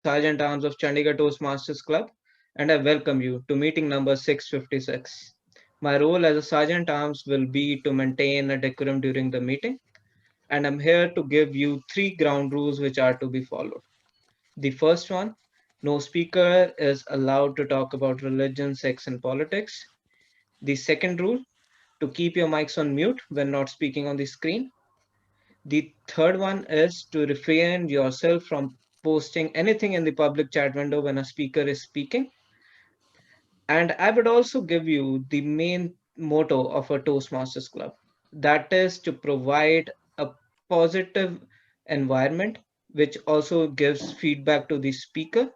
Sergeant Arms of Chandigarh Toastmasters Club, and I welcome you to meeting number 656. My role as a Sergeant Arms will be to maintain a decorum during the meeting, and I'm here to give you three ground rules which are to be followed. The first one, no speaker is allowed to talk about religion, sex, and politics. The second rule, to keep your mics on mute when not speaking on the screen. The third one is to refrain yourself from posting anything in the public chat window when a speaker is speaking. And I would also give you the main motto of a Toastmasters Club, that is to provide a positive environment, which also gives feedback to the speaker,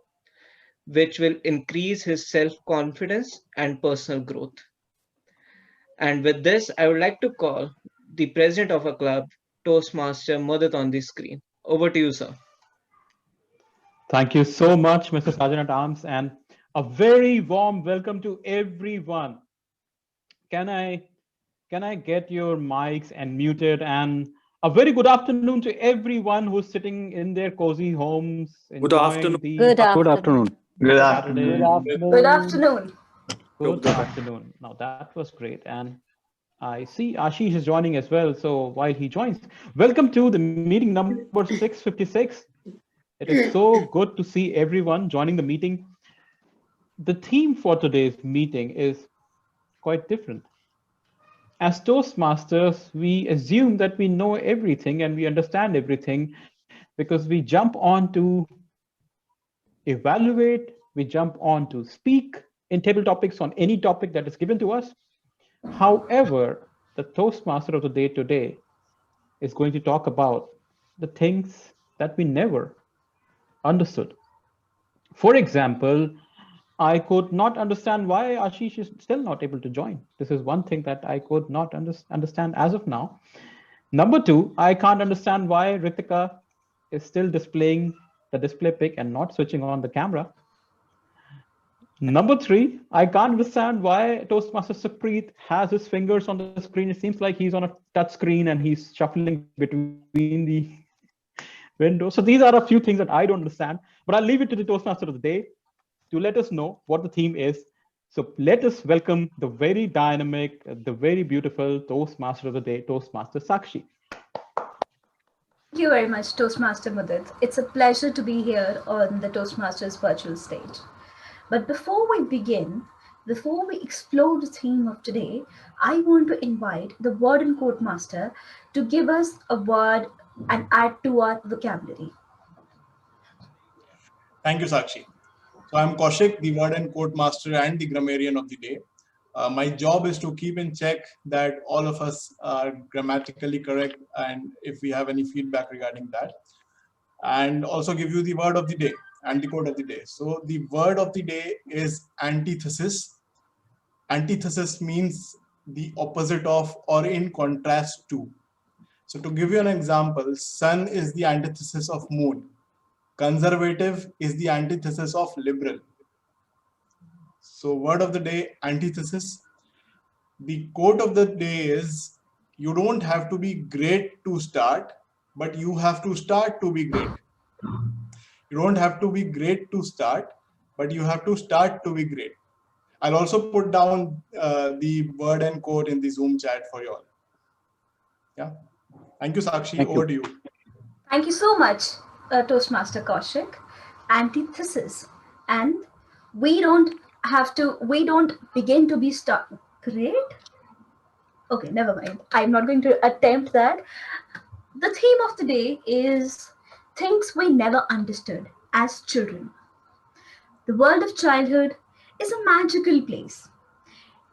which will increase his self confidence and personal growth. And with this, I would like to call the president of a club, Toastmaster Mudit, on the screen. Over to you, sir. Thank you so much, Mr. Sergeant at Arms, and a very warm welcome to everyone. Can I get your mics and muted? And a very good afternoon to everyone who's sitting in their cozy homes Good enjoying afternoon. the Good afternoon. Good Saturday. afternoon. Good afternoon. Good afternoon. Now that was great, and I see Ashish is joining as well. So while he joins, welcome to the meeting number 656. It is so good to see everyone joining the meeting. The theme for today's meeting is quite different. As Toastmasters, we assume that we know everything and we understand everything because we jump on to evaluate, we jump on to speak in table topics on any topic that is given to us. However, the Toastmaster of the day today is going to talk about the things that we never understood. For example, I could not understand why Ashish is still not able to join. This is one thing that I could not understand as of now. Number two, I can't understand why Ritika is still displaying the display pic and not switching on the camera. Number three, I can't understand why Toastmaster Supreet has his fingers on the screen. It seems like he's on a touch screen and he's shuffling between the windows. So these are a few things that I don't understand, but I'll leave it to the Toastmaster of the day to let us know what the theme is. So let us welcome the very dynamic, the very beautiful Toastmaster of the day, Toastmaster Sakshi. Thank you very much, Toastmaster Mudit. It's a pleasure to be here on the Toastmasters virtual stage. But before we begin, before we explore the theme of today, I want to invite the word and quote master to give us a word and add to our vocabulary. Thank you, Sakshi. So I'm Kaushik, the word and quote master and the grammarian of the day. My job is to keep in check that all of us are grammatically correct and if we have any feedback regarding that. And also give you the word of the day and the quote of the day. So the word of the day is antithesis. Antithesis means the opposite of or in contrast to. So to give you an example, sun is the antithesis of moon. Conservative is the antithesis of liberal. So word of the day, antithesis. The quote of the day is, you don't have to be great to start, but you have to start to be great. You don't have to be great to start, but you have to start to be great. I'll also put down the word and quote in the Zoom chat for you all. Yeah. Thank you, Sakshi. Over to you. Thank you so much, Toastmaster Kaushik. Antithesis. And we don't begin to be great? Okay, never mind. I'm not going to attempt that. The theme of the day is things we never understood as children. The world of childhood is a magical place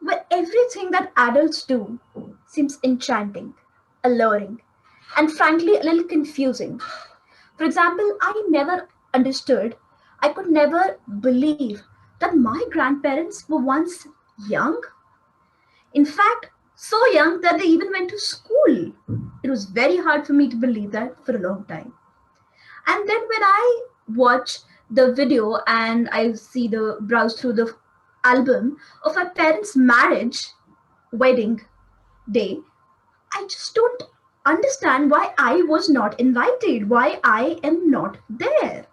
where everything that adults do seems enchanting, alluring, and frankly a little confusing. For example, I never understood, I could never believe that my grandparents were once young. In fact, so young that they even went to school. It was very hard for me to believe that for a long time. And then when I watch the video and I browse through the album of my parents' wedding day, I just don't understand why I was not invited, why I am not there.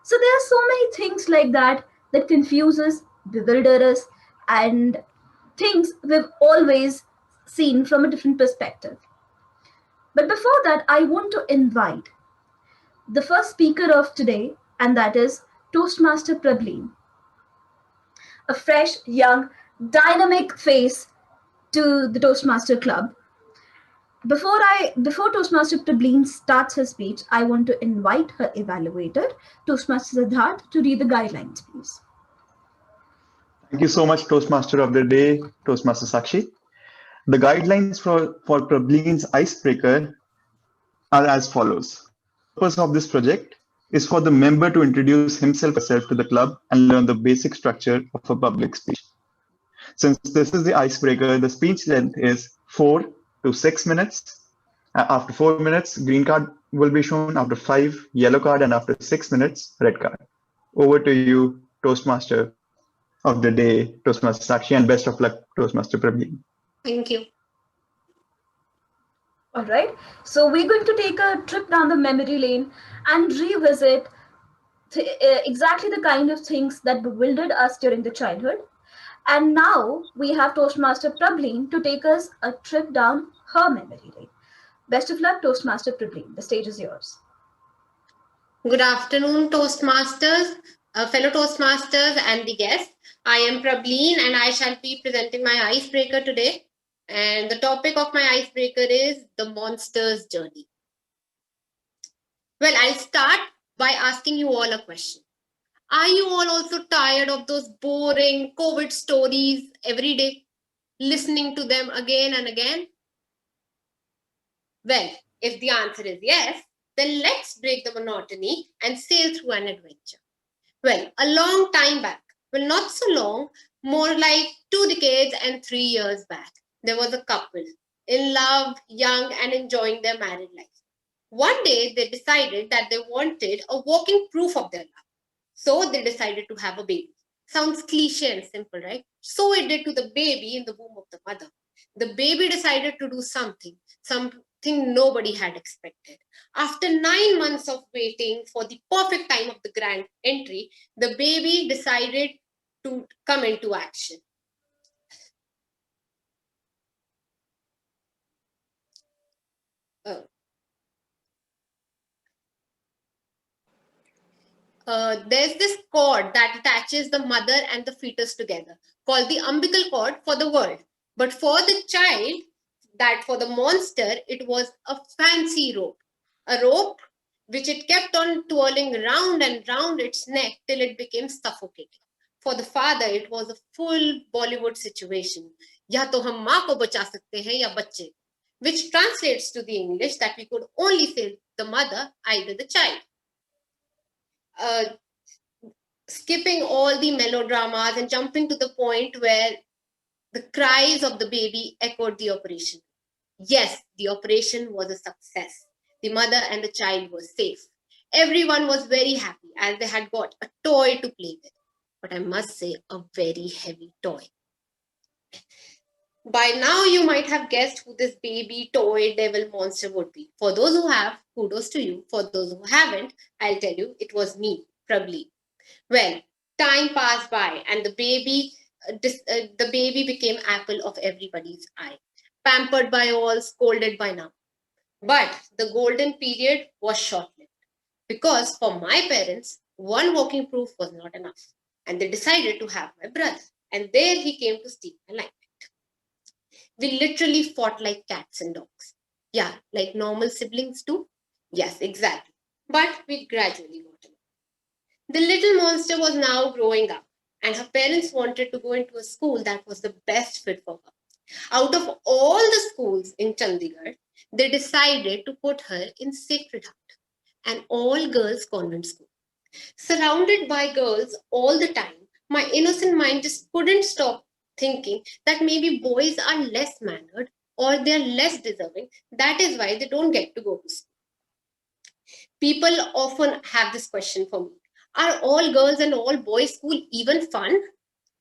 So there are so many things like that that confuse us, bewilder us, and things we've always seen from a different perspective. But before that, I want to invite the first speaker of today, and that is Toastmaster Prableen, a fresh, young, dynamic face to the Toastmaster Club. Before Toastmaster Prableen starts her speech, I want to invite her evaluator, Toastmaster Siddharth, to read the guidelines, please. Thank you so much, Toastmaster of the Day, Toastmaster Sakshi. The guidelines for Prableen's icebreaker are as follows. The purpose of this project is for the member to introduce himself or herself to the club and learn the basic structure of a public speech. Since this is the icebreaker, the speech length is 4 to 6 minutes. After 4 minutes, green card will be shown. After 5, yellow card, and after 6 minutes, red card. Over to you, Toastmaster of the Day, Toastmaster Sakshi, and best of luck, Toastmaster Prableen. Thank you. All right. So we're going to take a trip down the memory lane and revisit exactly the kind of things that bewildered us during the childhood. And now we have Toastmaster Prableen to take us a trip down her memory lane. Best of luck, Toastmaster Prableen. The stage is yours. Good afternoon, Toastmasters, fellow Toastmasters and the guests. I am Prableen and I shall be presenting my icebreaker today. And the topic of my icebreaker is the monster's journey. Well, I'll start by asking you all a question. Are you all also tired of those boring COVID stories every day, listening to them again and again? Well, if the answer is yes, then let's break the monotony and sail through an adventure. Well, a long time back, well, not so long, more like 2 decades and 3 years back, there was a couple in love, young, and enjoying their married life. One day, they decided that they wanted a walking proof of their love. So they decided to have a baby. Sounds cliche and simple, right? So it did to the baby in the womb of the mother. The baby decided to do something nobody had expected. After 9 months of waiting for the perfect time of the grand entry, the baby decided to come into action. There's this cord that attaches the mother and the fetus together, called the umbilical cord for the world. But for the child, for the monster, it was a fancy rope. A rope which it kept on twirling round and round its neck till it became suffocating. For the father, it was a full Bollywood situation. Ya to hum maa ko bacha sakte hain ya bacche, which translates to the English that we could only save the mother, either the child. Skipping all the melodramas and jumping to the point where the cries of the baby echoed the operation. Yes, the operation was a success. The mother and the child were safe. Everyone was very happy as they had got a toy to play with. But I must say, a very heavy toy. By now, you might have guessed who this baby toy devil monster would be. For those who have, kudos to you. For those who haven't, I'll tell you, it was me, Prableen. Well, time passed by and the baby became apple of everybody's eye. Pampered by all, scolded by none. But the golden period was short-lived because for my parents, one walking proof was not enough. And they decided to have my brother. And there he came to steal my limelight. We literally fought like cats and dogs. Yeah, like normal siblings do. Yes, exactly. But we gradually got along. The little monster was now growing up and her parents wanted to go into a school that was the best fit for her. Out of all the schools in Chandigarh, they decided to put her in Sacred Heart, an all-girls convent school. Surrounded by girls all the time, my innocent mind just couldn't stop thinking that maybe boys are less mannered or they're less deserving. That is why they don't get to go to school. People often have this question for me. Are all girls and all boys school even fun?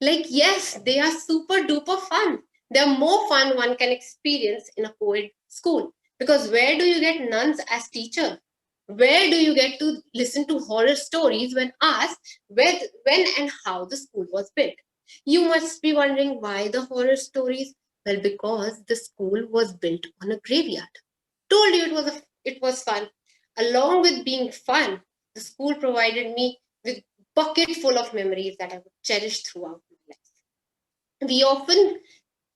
Like, yes, they are super duper fun. They're more fun one can experience in a co-ed school. Because where do you get nuns as teacher? Where do you get to listen to horror stories when asked when and how the school was built? You must be wondering why the horror stories. Well, because the school was built on a graveyard. Told you it was fun. Along with being fun, the school provided me with bucket full of memories that I would cherish throughout my life. We often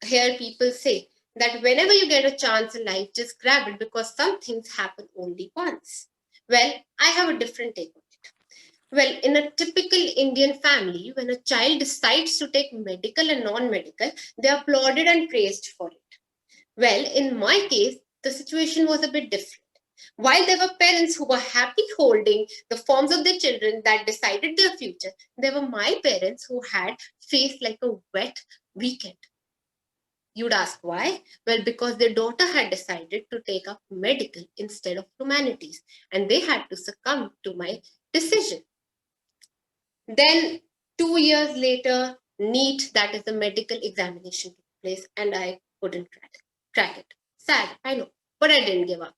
hear people say that whenever you get a chance in life, just grab it because some things happen only once. Well, I have a different take on it. Well, in a typical Indian family, when a child decides to take medical and non medical, they are applauded and praised for it. Well, in my case, the situation was a bit different. While there were parents who were happy holding the forms of their children that decided their future, there were my parents who had faced like a wet weekend. You'd ask why? Well, because their daughter had decided to take up medical instead of humanities, and they had to succumb to my decision. Then, 2 years later, NEET, that is the medical examination, took place, and I couldn't crack it. Sad, I know, but I didn't give up.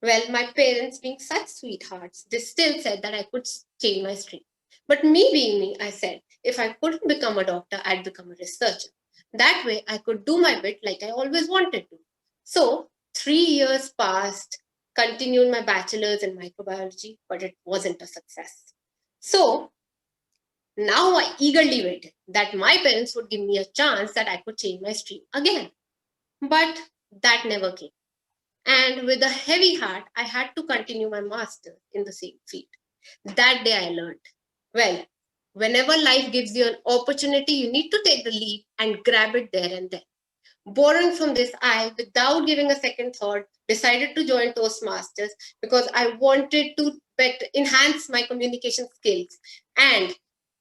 Well, my parents, being such sweethearts, they still said that I could change my stream. But me being me, I said, if I couldn't become a doctor, I'd become a researcher. That way, I could do my bit like I always wanted to. So, 3 years passed, continued my bachelor's in microbiology, but it wasn't a success. So, now I eagerly waited that my parents would give me a chance that I could change my stream again. But that never came. And with a heavy heart, I had to continue my master's in the same field. That day I learned, well, whenever life gives you an opportunity, you need to take the lead and grab it there and then. Borrowing from this, I, without giving a second thought, decided to join Toastmasters because I wanted to enhance my communication skills and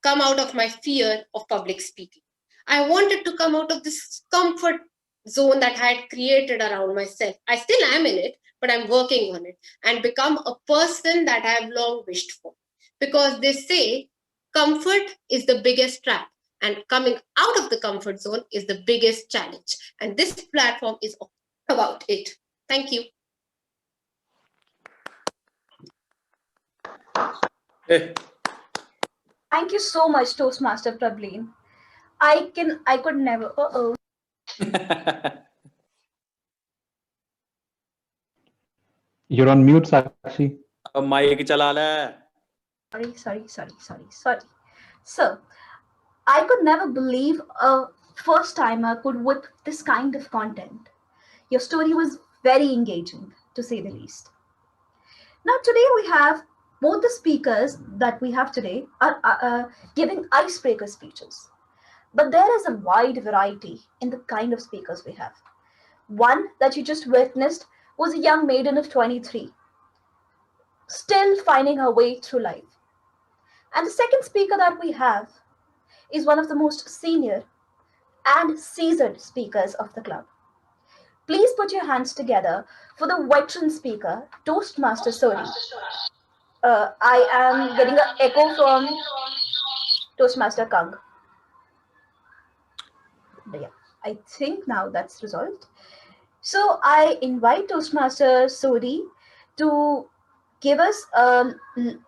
come out of my fear of public speaking. I wanted to come out of this comfort zone that I had created around myself. I still am in it, but I'm working on it and become a person that I have long wished for. Because they say comfort is the biggest trap, and coming out of the comfort zone is the biggest challenge. And this platform is about it. Thank you. Hey. Thank you so much, Toastmaster Prableen. I could never. You're on mute, Sakshi. Mic चला ले. Sorry. So, I could never believe a first timer could whip this kind of content. Your story was very engaging, to say the least. Now, today we have both the speakers that we have today are giving icebreaker speeches. But there is a wide variety in the kind of speakers we have. One that you just witnessed was a young maiden of 23, still finding her way through life. And the second speaker that we have is one of the most senior and seasoned speakers of the club. Please put your hands together for the veteran speaker, Toastmaster Suri. I am getting an echo from Toastmaster Kang. But yeah, I think now that's resolved. So I invite Toastmaster Suri to give us a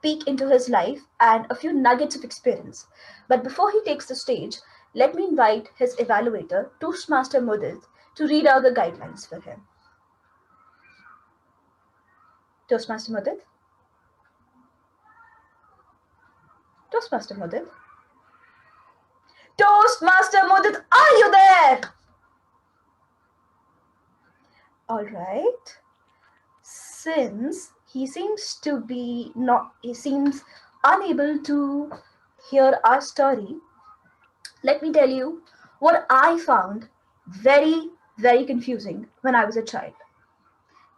peek into his life and a few nuggets of experience. But before he takes the stage, let me invite his evaluator, Toastmaster Mudit, to read out the guidelines for him. Toastmaster Mudit? Toastmaster Mudit? Toastmaster Mudit, are you there? All right. Since he seems unable to hear our story, let me tell you what I found very, very confusing when I was a child.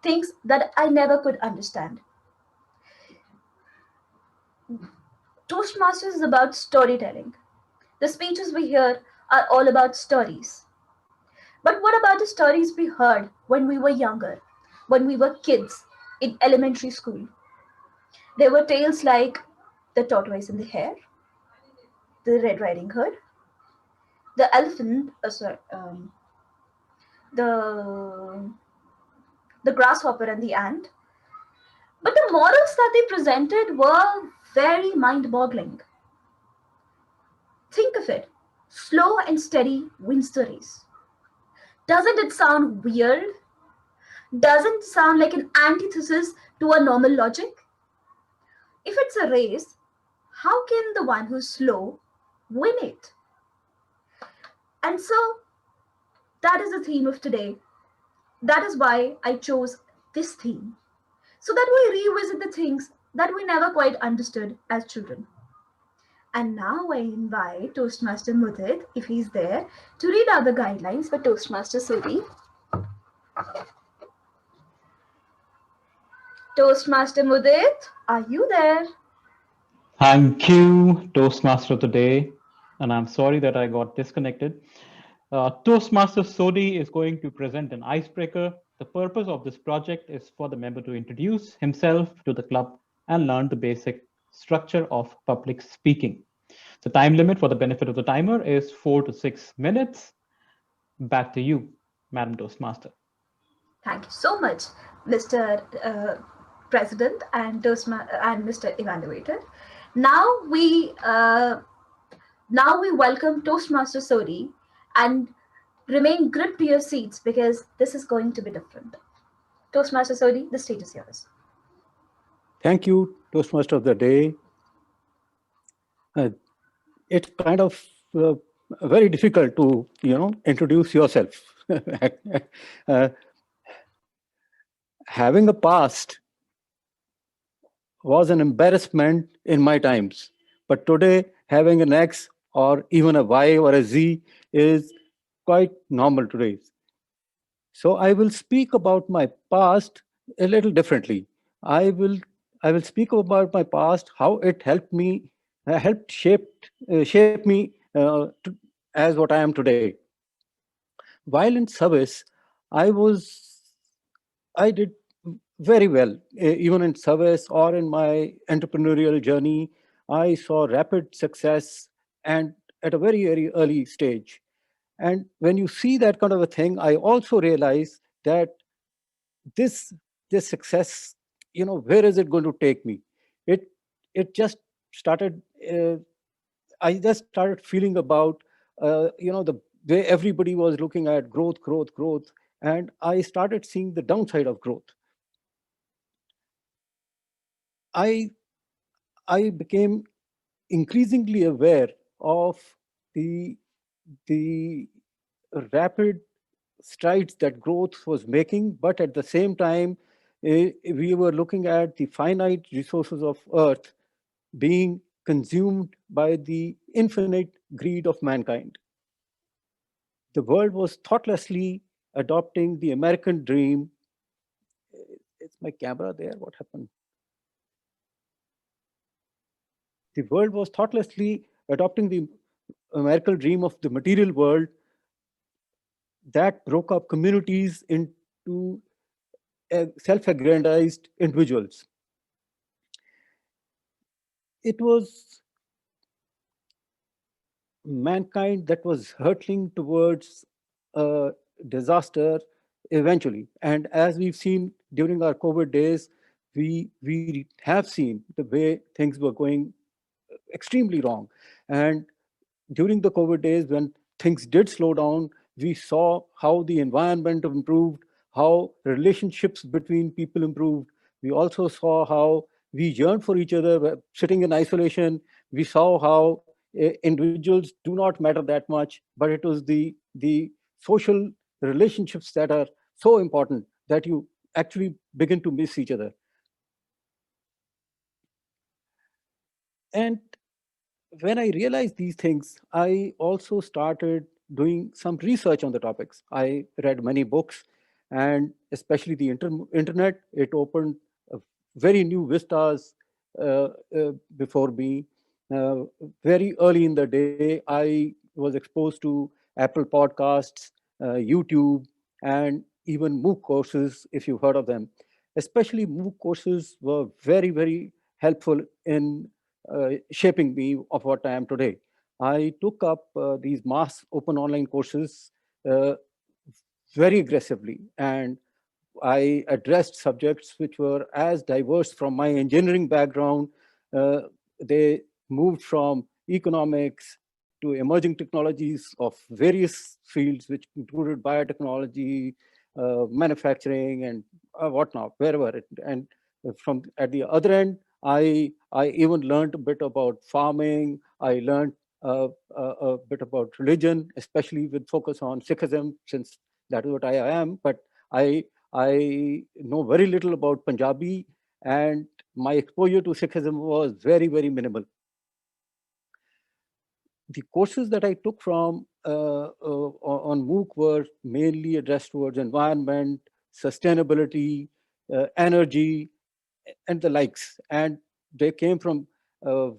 Things that I never could understand. Toastmasters is about storytelling. The speeches we hear are all about stories. But what about the stories we heard when we were younger, when we were kids in elementary school? There were tales like The Tortoise and the Hare, The Red Riding Hood, The Elephant, the Grasshopper and the Ant, But the models that they presented were very mind-boggling. Think of it. Slow and steady wins the race. Doesn't it sound weird? Doesn't it sound like an antithesis to a normal logic? If it's a race, how can the one who's slow win it? And so that is the theme of today. That is why I chose this theme, so that we revisit the things that we never quite understood as children. And now I invite Toastmaster Mudit, if he's there, to read out the guidelines for Toastmaster Suri. Toastmaster Mudit, are you there? Thank you, Toastmaster of the Day. And I'm sorry that I got disconnected. Toastmaster Sodi is going to present an icebreaker. The purpose of this project is for the member to introduce himself to the club and learn the basic structure of public speaking. The time limit for the benefit of the timer is 4 to 6 minutes. Back to you, Madam Toastmaster. Thank you so much, Mr. President and Mr. Evaluator. Now we welcome Toastmaster Sodi, and remain gripped to your seats because this is going to be different. Toastmaster Sodi, the stage is yours. Thank you, Toastmaster of the Day. It's kind of very difficult to, introduce yourself. Having a past was an embarrassment in my times, but today having an X or even a Y or a Z is quite normal today. So I will speak about my past a little differently. I will speak about my past, how it helped me, shape me as what I am today. While in service, I did very well. Even in service or in my entrepreneurial journey, I saw rapid success and at a very, very early stage. And when you see that kind of a thing, I also realize that this success, where is it going to take me? It just started. I just started feeling about, the way everybody was looking at growth, and I started seeing the downside of growth. I became increasingly aware of the rapid strides that growth was making, but at the same time, we were looking at the finite resources of Earth being consumed by the infinite greed of mankind. The world was thoughtlessly adopting the American dream. Is my camera there? What happened? The world was thoughtlessly adopting the American dream of the material world that broke up communities into self-aggrandized individuals. It was mankind that was hurtling towards a disaster eventually. And as we've seen during our COVID days, we have seen the way things were going extremely wrong. And during the COVID days, when things did slow down, we saw how the environment improved, how relationships between people improved. We also saw how we yearned for each other, sitting in isolation. We saw how individuals do not matter that much, but it was the social relationships that are so important that you actually begin to miss each other. And when I realized these things, I also started doing some research on the topics. I read many books, and especially the internet. It opened very new vistas before me. Very early in the day, I was exposed to Apple Podcasts, YouTube, and even MOOC courses, if you've heard of them. Especially MOOC courses were very, very helpful in shaping me of what I am today. I took up these mass open online courses very aggressively, and I addressed subjects which were as diverse from my engineering background. They moved from economics to emerging technologies of various fields, which included biotechnology, manufacturing, and whatnot, wherever. And from at the other end, I even learned a bit about farming. I learned a bit about religion, especially with focus on Sikhism, since that is what I am. But I know very little about Punjabi, and my exposure to Sikhism was very, very minimal. The courses that I took from on MOOC were mainly addressed towards environment, sustainability, energy, and the likes. And they came from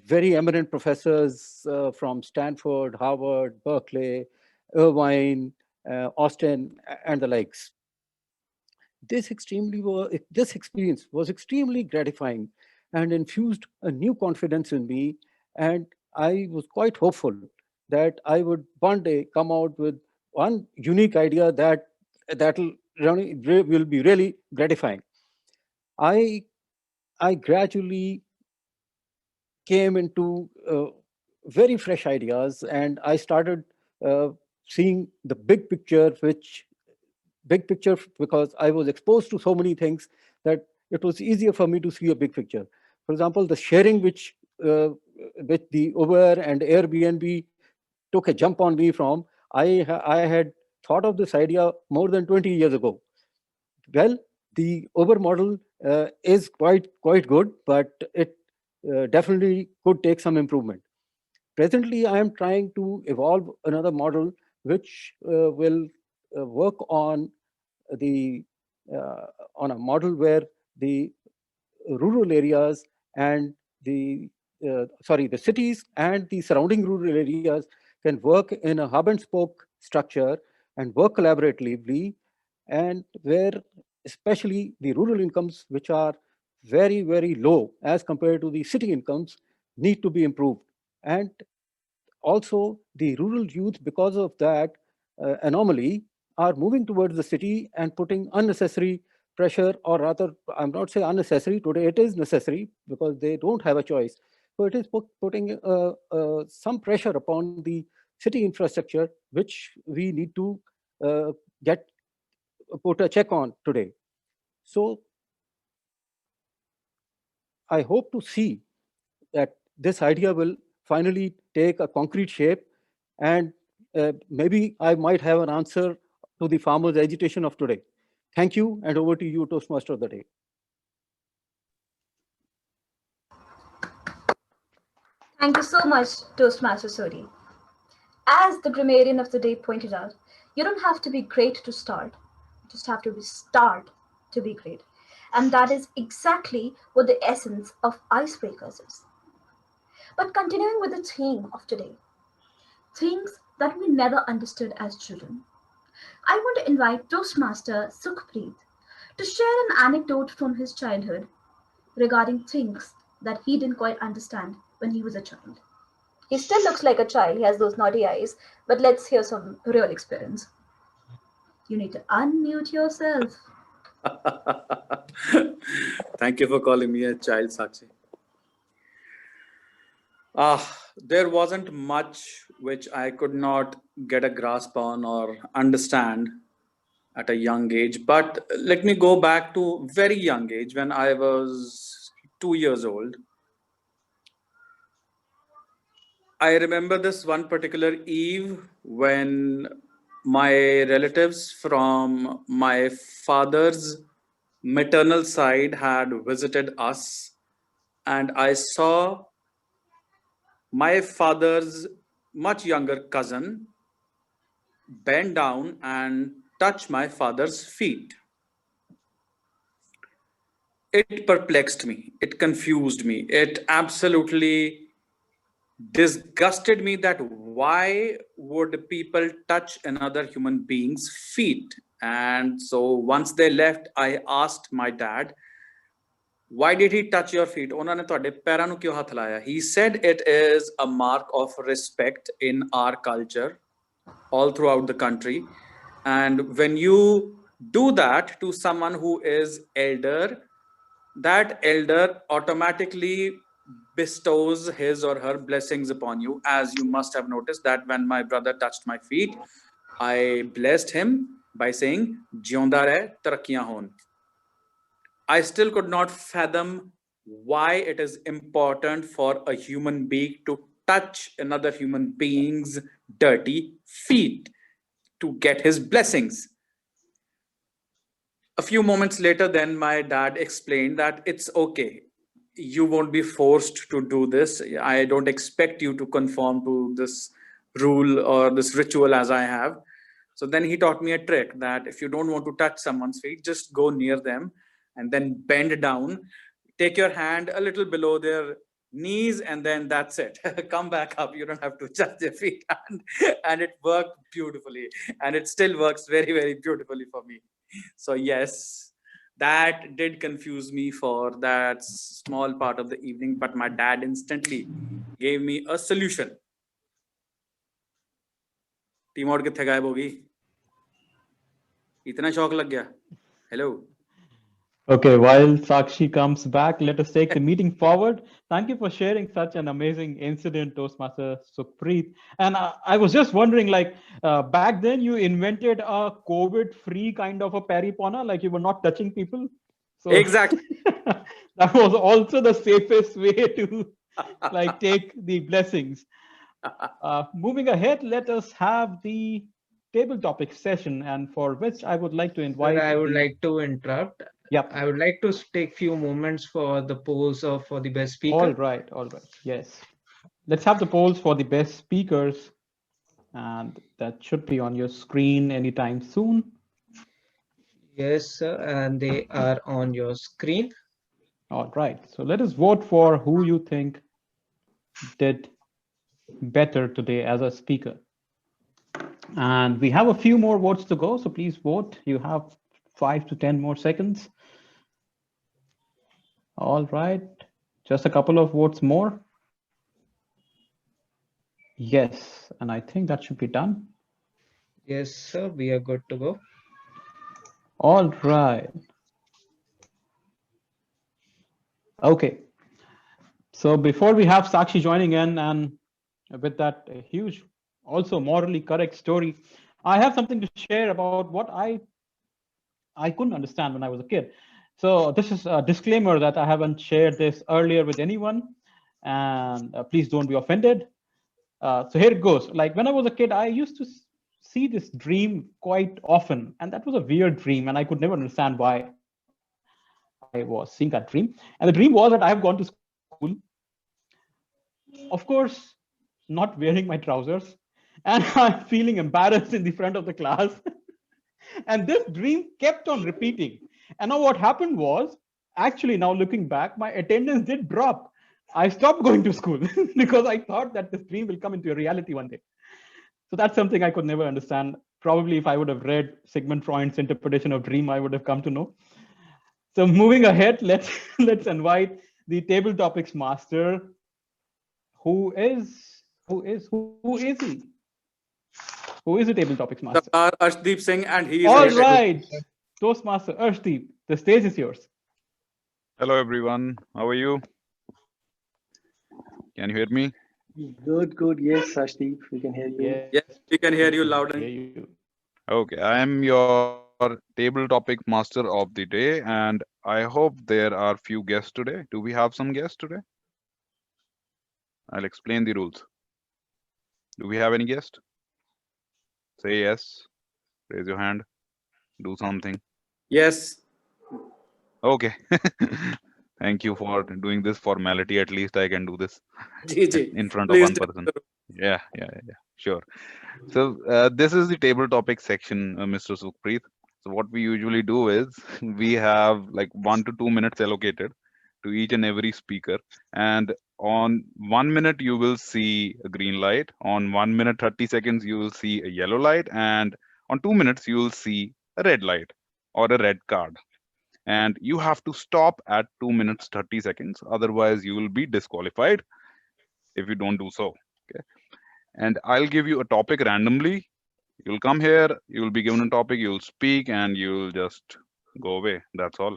very eminent professors from Stanford, Harvard, Berkeley, Irvine, Austin, and the likes. This experience was extremely gratifying and infused a new confidence in me. And I was quite hopeful that I would one day come out with one unique idea that will be really gratifying. I gradually came into very fresh ideas, and I started seeing the big picture, because I was exposed to so many things that it was easier for me to see a big picture. For example, the sharing which the Uber and Airbnb took a jump on me from, I had thought of this idea more than 20 years ago. Well, the Uber model is quite good, but it definitely could take some improvement. Presently, I am trying to evolve another model which will work on a model where the rural areas and the cities and the surrounding rural areas can work in a hub and spoke structure and work collaboratively, and where especially the rural incomes, which are very, very low as compared to the city incomes, need to be improved. And also the rural youth, because of that anomaly, are moving towards the city and putting unnecessary pressure, or rather, I'm not saying unnecessary, today it is necessary because they don't have a choice. So it is putting some pressure upon the city infrastructure, which we need to put a check on today. So I hope to see that this idea will finally take a concrete shape, and maybe I might have an answer to the farmers' agitation of today. Thank you, and over to you, Toastmaster of the day. Thank you so much, Toastmaster Suri. As the grammarian of the day pointed out, you don't have to be great to start. You just have to start to be great. And that is exactly what the essence of icebreakers is. But continuing with the theme of today, things that we never understood as children, I want to invite Toastmaster Sukhpreet to share an anecdote from his childhood regarding things that he didn't quite understand when he was a child. He still looks like a child, he has those naughty eyes, but let's hear some real experience. You need to unmute yourself. Thank you for calling me a child, Sakshi. There wasn't much which I could not get a grasp on or understand at a young age. But let me go back to very young age when I was 2 years old. I remember this one particular eve when my relatives from my father's maternal side had visited us, and I saw my father's much younger cousin bend down and touch my father's feet. It perplexed me, it confused me, it absolutely disgusted me that why would people touch another human being's feet. And so once they left, I asked my dad, why did he touch your feet? He said it is a mark of respect in our culture all throughout the country, and when you do that to someone who is elder, that elder automatically bestows his or her blessings upon you. As you must have noticed that when my brother touched my feet, I blessed him by saying, "Jionda rahe, tarakkiyan hon." I still could not fathom why it is important for a human being to touch another human being's dirty feet to get his blessings. A few moments later, then my dad explained that it's okay. You won't be forced to do this. I don't expect you to conform to this rule or this ritual as I have. So then he taught me a trick that if you don't want to touch someone's feet, just go near them and then bend down, take your hand a little below their knees, and then that's it. Come back up. You don't have to touch their feet. And it worked beautifully. And it still works very, very beautifully for me. So yes, that did confuse me for that small part of the evening, but my dad instantly gave me a solution. Team और कितने गायब होगी? इतना शौक लग गया. Hello. Okay, while Sakshi comes back, let us take the meeting forward. Thank you for sharing such an amazing incident, Toastmaster Sukhpreet. And I was just wondering, like, back then you invented a COVID-free kind of a paripona, like you were not touching people. So Exactly. that was also the safest way to like take the blessings. Moving ahead, let us have the table topic session, and for which I would like to invite. Sir, I would like to interrupt. Yep. I would like to take few moments for the polls of for the best speaker. All right. Yes. Let's have the polls for the best speakers, and that should be on your screen anytime soon. Yes, sir, and they are on your screen. All right. So let us vote for who you think did better today as a speaker. And we have a few more votes to go, so please vote. You have 5 to 10 more seconds. All right, just a couple of votes more. Yes, and I think that should be done. Yes, sir, we are good to go. All right. Okay. So before we have Sakshi joining in, and with that huge, also morally correct story, I have something to share about what I couldn't understand when I was a kid. So this is a disclaimer that I haven't shared this earlier with anyone, and please don't be offended. So here it goes. Like when I was a kid, I used to see this dream quite often, and that was a weird dream, and I could never understand why I was seeing that dream. And the dream was that I have gone to school, of course, not wearing my trousers, and I'm feeling embarrassed in the front of the class. And this dream kept on repeating. And now what happened was, actually now looking back, my attendance did drop. I stopped going to school because I thought that this dream will come into a reality one day. So that's something I could never understand. Probably if I would have read Sigmund Freud's interpretation of dream, I would have come to know. So moving ahead, let's invite the table topics master. Who is he? Who is the table topics master? Arshdeep Singh, and he is all right. Toastmaster Arshdeep, the stage is yours. Hello everyone, how are you? Can you hear me? Good. Yes, Arshdeep, we can hear you. Yes, we can hear you loud and okay, I am your table topic master of the day, and I hope there are few guests today. Do we have some guests today? I'll explain the rules. Do we have any guest? Say yes. Raise your hand. Do something. Yes. Okay. Thank you for doing this formality. At least I can do this in front of one person. Yeah. Sure. So this is the table topic section, Mr. Sukhpreet. So what we usually do is we have like 1 to 2 minutes allocated to each and every speaker, and on 1 minute you will see a green light, on 1 minute 30 seconds you will see a yellow light, and on 2 minutes you will see a red light or a red card, and you have to stop at 2 minutes 30 seconds, otherwise you will be disqualified if you don't do so. Okay, and I'll give you a topic randomly. You'll come here, you'll be given a topic, you'll speak, and you'll just go away. That's all.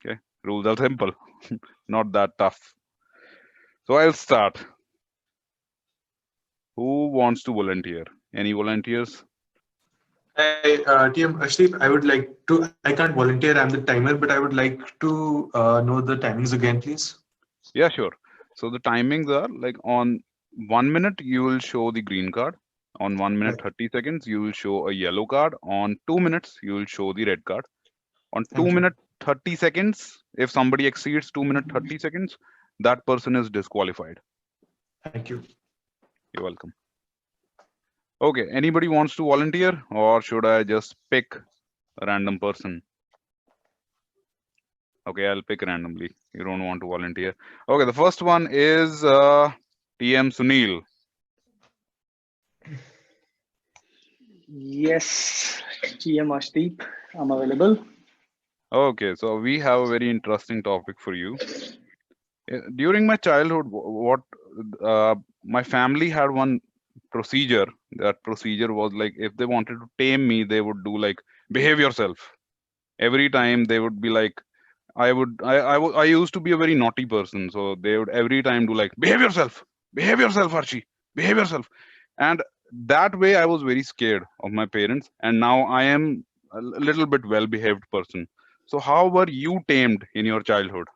Okay. Rules are simple, not that tough. So I'll start. Who wants to volunteer? Any volunteers? TM Ashdeep, I would like to, I can't volunteer, I'm the timer, but I would like to know the timings again, please. Yeah, sure. So the timings are like on 1 minute, you will show the green card. On 1 minute, 30 seconds, you will show a yellow card. On 2 minutes, you will show the red card. On 2 minute, 30 seconds, if somebody exceeds 2 minute, 30 seconds, that person is disqualified. Thank you. You're welcome. Okay, anybody wants to volunteer, or should I just pick a random person? Okay, I'll pick randomly. You don't want to volunteer. Okay, the first one is TM Sunil. Yes, TM Ashdeep, I'm available. Okay, so we have a very interesting topic for you. During my childhood, my family had one procedure. That procedure was like, if they wanted to tame me, they would do like, behave yourself. Every time they would be like, I used to be a very naughty person, so they would every time do like, behave yourself, Archie, behave yourself. And that way I was very scared of my parents, and now I am a little bit well-behaved person. So how were you tamed in your childhood?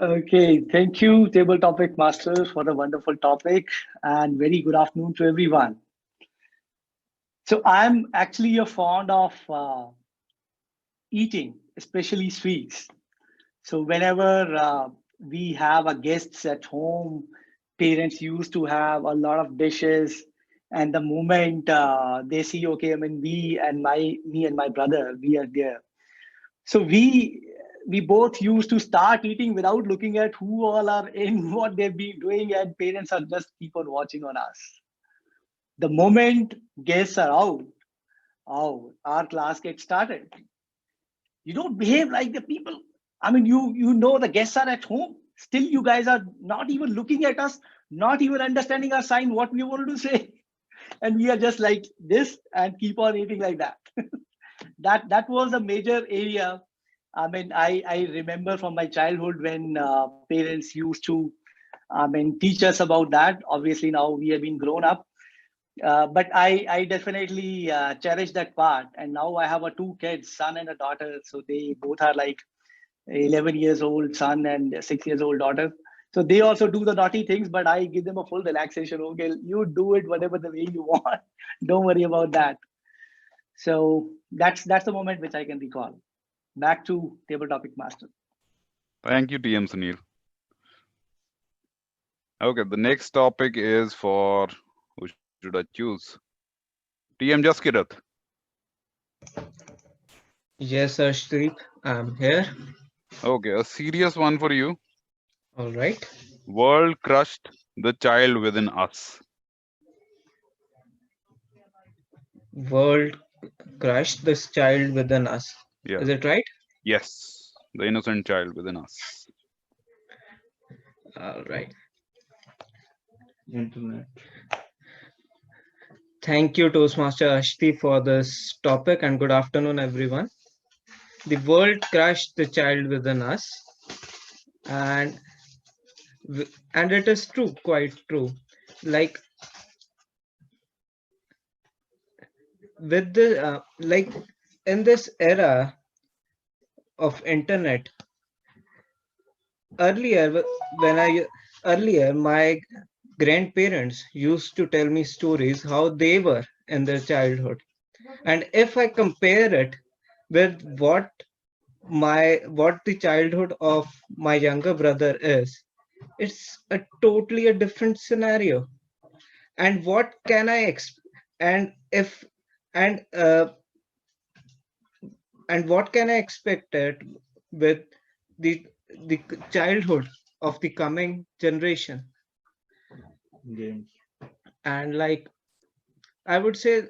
Okay, thank you, Table Topic Master, for the wonderful topic, and very good afternoon to everyone. So I'm actually a fond of eating, especially sweets. So whenever we have a guests at home, parents used to have a lot of dishes, and the moment they see, okay, I mean, me and my brother, we are there. So we both used to start eating without looking at who all are in, what they've been doing, and parents are just keep on watching on us. The moment guests are out, oh, our class gets started. You don't behave like the people. I mean, you know the guests are at home. Still, you guys are not even looking at us, not even understanding our sign, what we wanted to say. And we are just like this and keep on eating like that. That was a major area. I mean, I remember from my childhood when parents used to, teach us about that. Obviously, now we have been grown up. But I definitely cherish that part. And now I have two kids, son and a daughter. So they both are like 11 years old son and 6 years old daughter. So they also do the naughty things, but I give them a full relaxation. Okay, you do it whatever the way you want. Don't worry about that. So that's the moment which I can recall. Back to Table Topic Master. Thank you, TM Sunil. Okay, the next topic is for, who should I choose? TM Jaskirat. Yes, Ashdeep, I'm here. Okay, a serious one for you. All right. World crushed the child within us. World crushed this child within us. Yeah. Is it right? Yes, the innocent child within us. All right. Internet. Thank you, Toastmaster Ashti, for this topic, and good afternoon, everyone. The world crushed the child within us, and it is true, quite true. Like with the like in this era of internet, earlier my grandparents used to tell me stories how they were in their childhood, and if I compare it with what the childhood of my younger brother is, it's a different scenario. And what can I what can I expect it with the childhood of the coming generation? Games. And like I would say,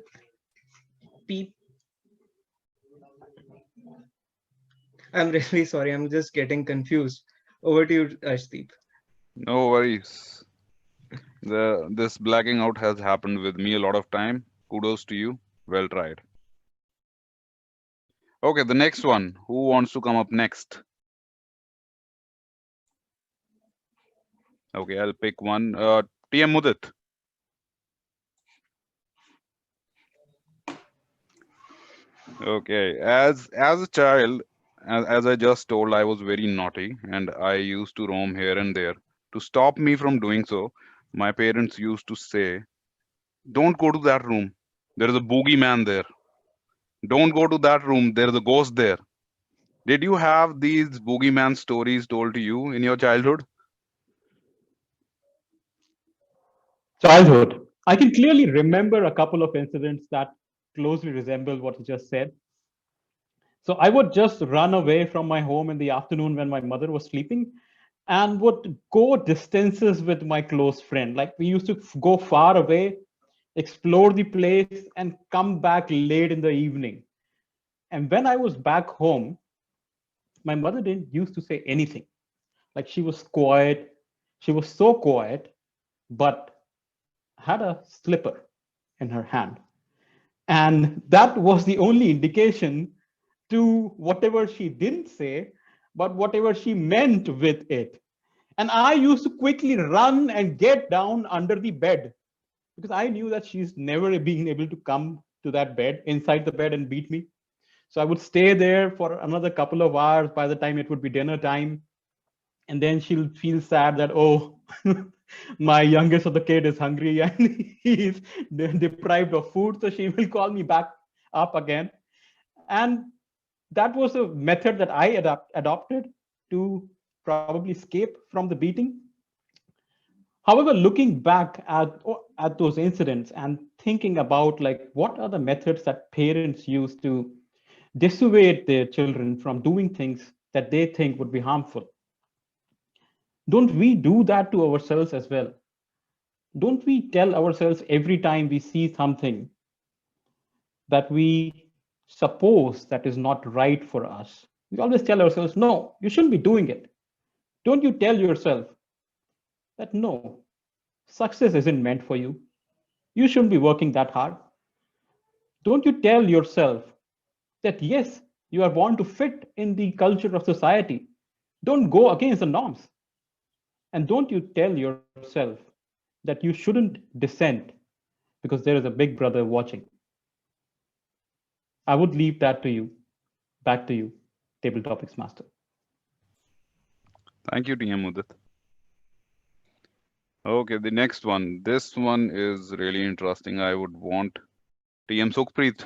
I'm really sorry, I'm just getting confused. Over to you, Ashdeep. No worries. This blacking out has happened with me a lot of time. Kudos to you. Well tried. Okay, the next one. Who wants to come up next? Okay, I'll pick one. TM Mudit. Okay, as a child, as I just told, I was very naughty and I used to roam here and there. To stop me from doing so, my parents used to say, "Don't go to that room. There is a boogeyman there. Don't go to that room. There is a ghost there." Did you have these boogeyman stories told to you in your childhood? Childhood. I can clearly remember a couple of incidents that closely resemble what you just said. So I would just run away from my home in the afternoon when my mother was sleeping and would go distances with my close friend. Like we used to go far away, explore the place, and come back late in the evening. And when I was back home, my mother didn't used to say anything. Like she was quiet. She was so quiet, but had a slipper in her hand. And that was the only indication to whatever she didn't say, but whatever she meant with it. And I used to quickly run and get down under the bed because I knew that she's never been able to come to that bed, inside the bed, and beat me. So I would stay there for another couple of hours by the time it would be dinner time. And then she'll feel sad that, oh, my youngest of the kid is hungry and he's deprived of food. So she will call me back up again. And that was a method that I adopted to probably escape from the beating. However, looking back at those incidents and thinking about like what are the methods that parents use to dissuade their children from doing things that they think would be harmful, don't we do that to ourselves as well? Don't we tell ourselves every time we see something that we suppose that is not right for us? We always tell ourselves, no, you shouldn't be doing it. Don't you tell yourself that, no, success isn't meant for you. You shouldn't be working that hard. Don't you tell yourself that, yes, you are born to fit in the culture of society. Don't go against the norms. And don't you tell yourself that you shouldn't dissent because there is a big brother watching. I would leave that to you. Back to you, Table Topics Master. Thank you, TM Mudit. Okay, the next one. This one is really interesting. I would want TM Sukhpreet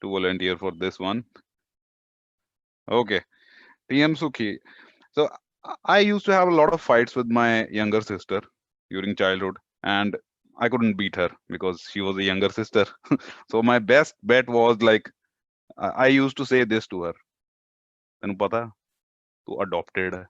to volunteer for this one. Okay, TM Sukhi. So I used to have a lot of fights with my younger sister during childhood, and I couldn't beat her because she was a younger sister. So my best bet was like, I used to say this to her. Tenu pata? Tu adopted.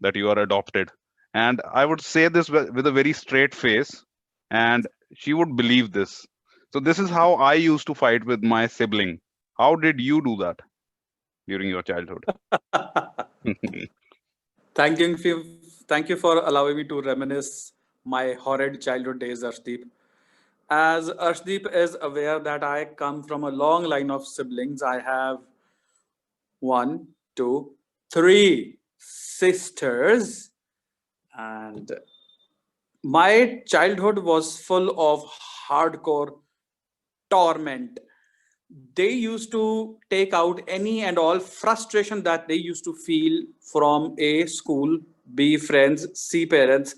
That you are adopted. And I would say this with a very straight face, and she would believe this. So this is how I used to fight with my sibling. How did you do that during your childhood? Thank you for allowing me to reminisce my horrid childhood days, Arshdeep. As Arshdeep is aware that I come from a long line of siblings, I have 1, 2, 3 sisters, and my childhood was full of hardcore torment. They used to take out any and all frustration that they used to feel from A, school, B, friends, C, parents.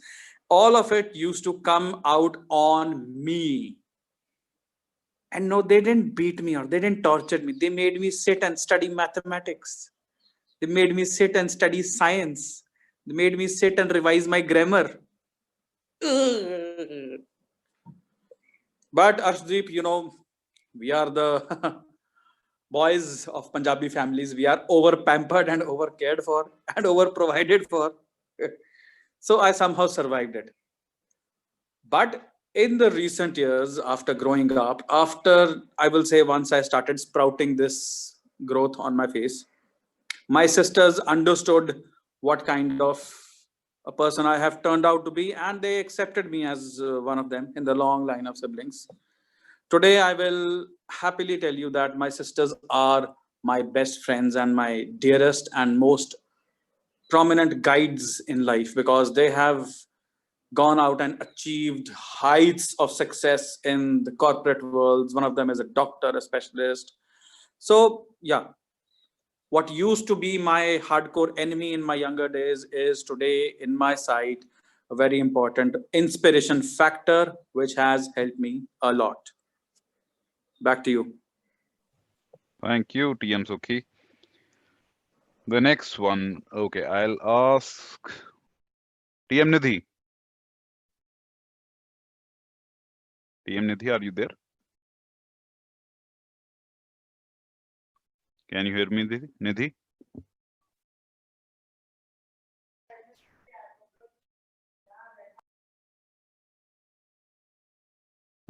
All of it used to come out on me. And no, they didn't beat me or they didn't torture me. They made me sit and study mathematics. They made me sit and study science. They made me sit and revise my grammar. But Arshdeep, you know, we are the boys of Punjabi families. We are over pampered and over cared for and over provided for. So I somehow survived it. But in the recent years, after growing up, after I will say once I started sprouting this growth on my face, my sisters understood what kind of a person I have turned out to be, and they accepted me as one of them in the long line of siblings. Today, I will happily tell you that my sisters are my best friends and my dearest and most prominent guides in life, because they have gone out and achieved heights of success in the corporate worlds. One of them is a doctor, a specialist. So yeah, what used to be my hardcore enemy in my younger days is today in my sight a very important inspiration factor, which has helped me a lot. Back to you. Thank you, TM Sukhi. The next one, okay, I'll ask TM Nidhi. TM Nidhi, are you there? Can you hear me, Nidhi?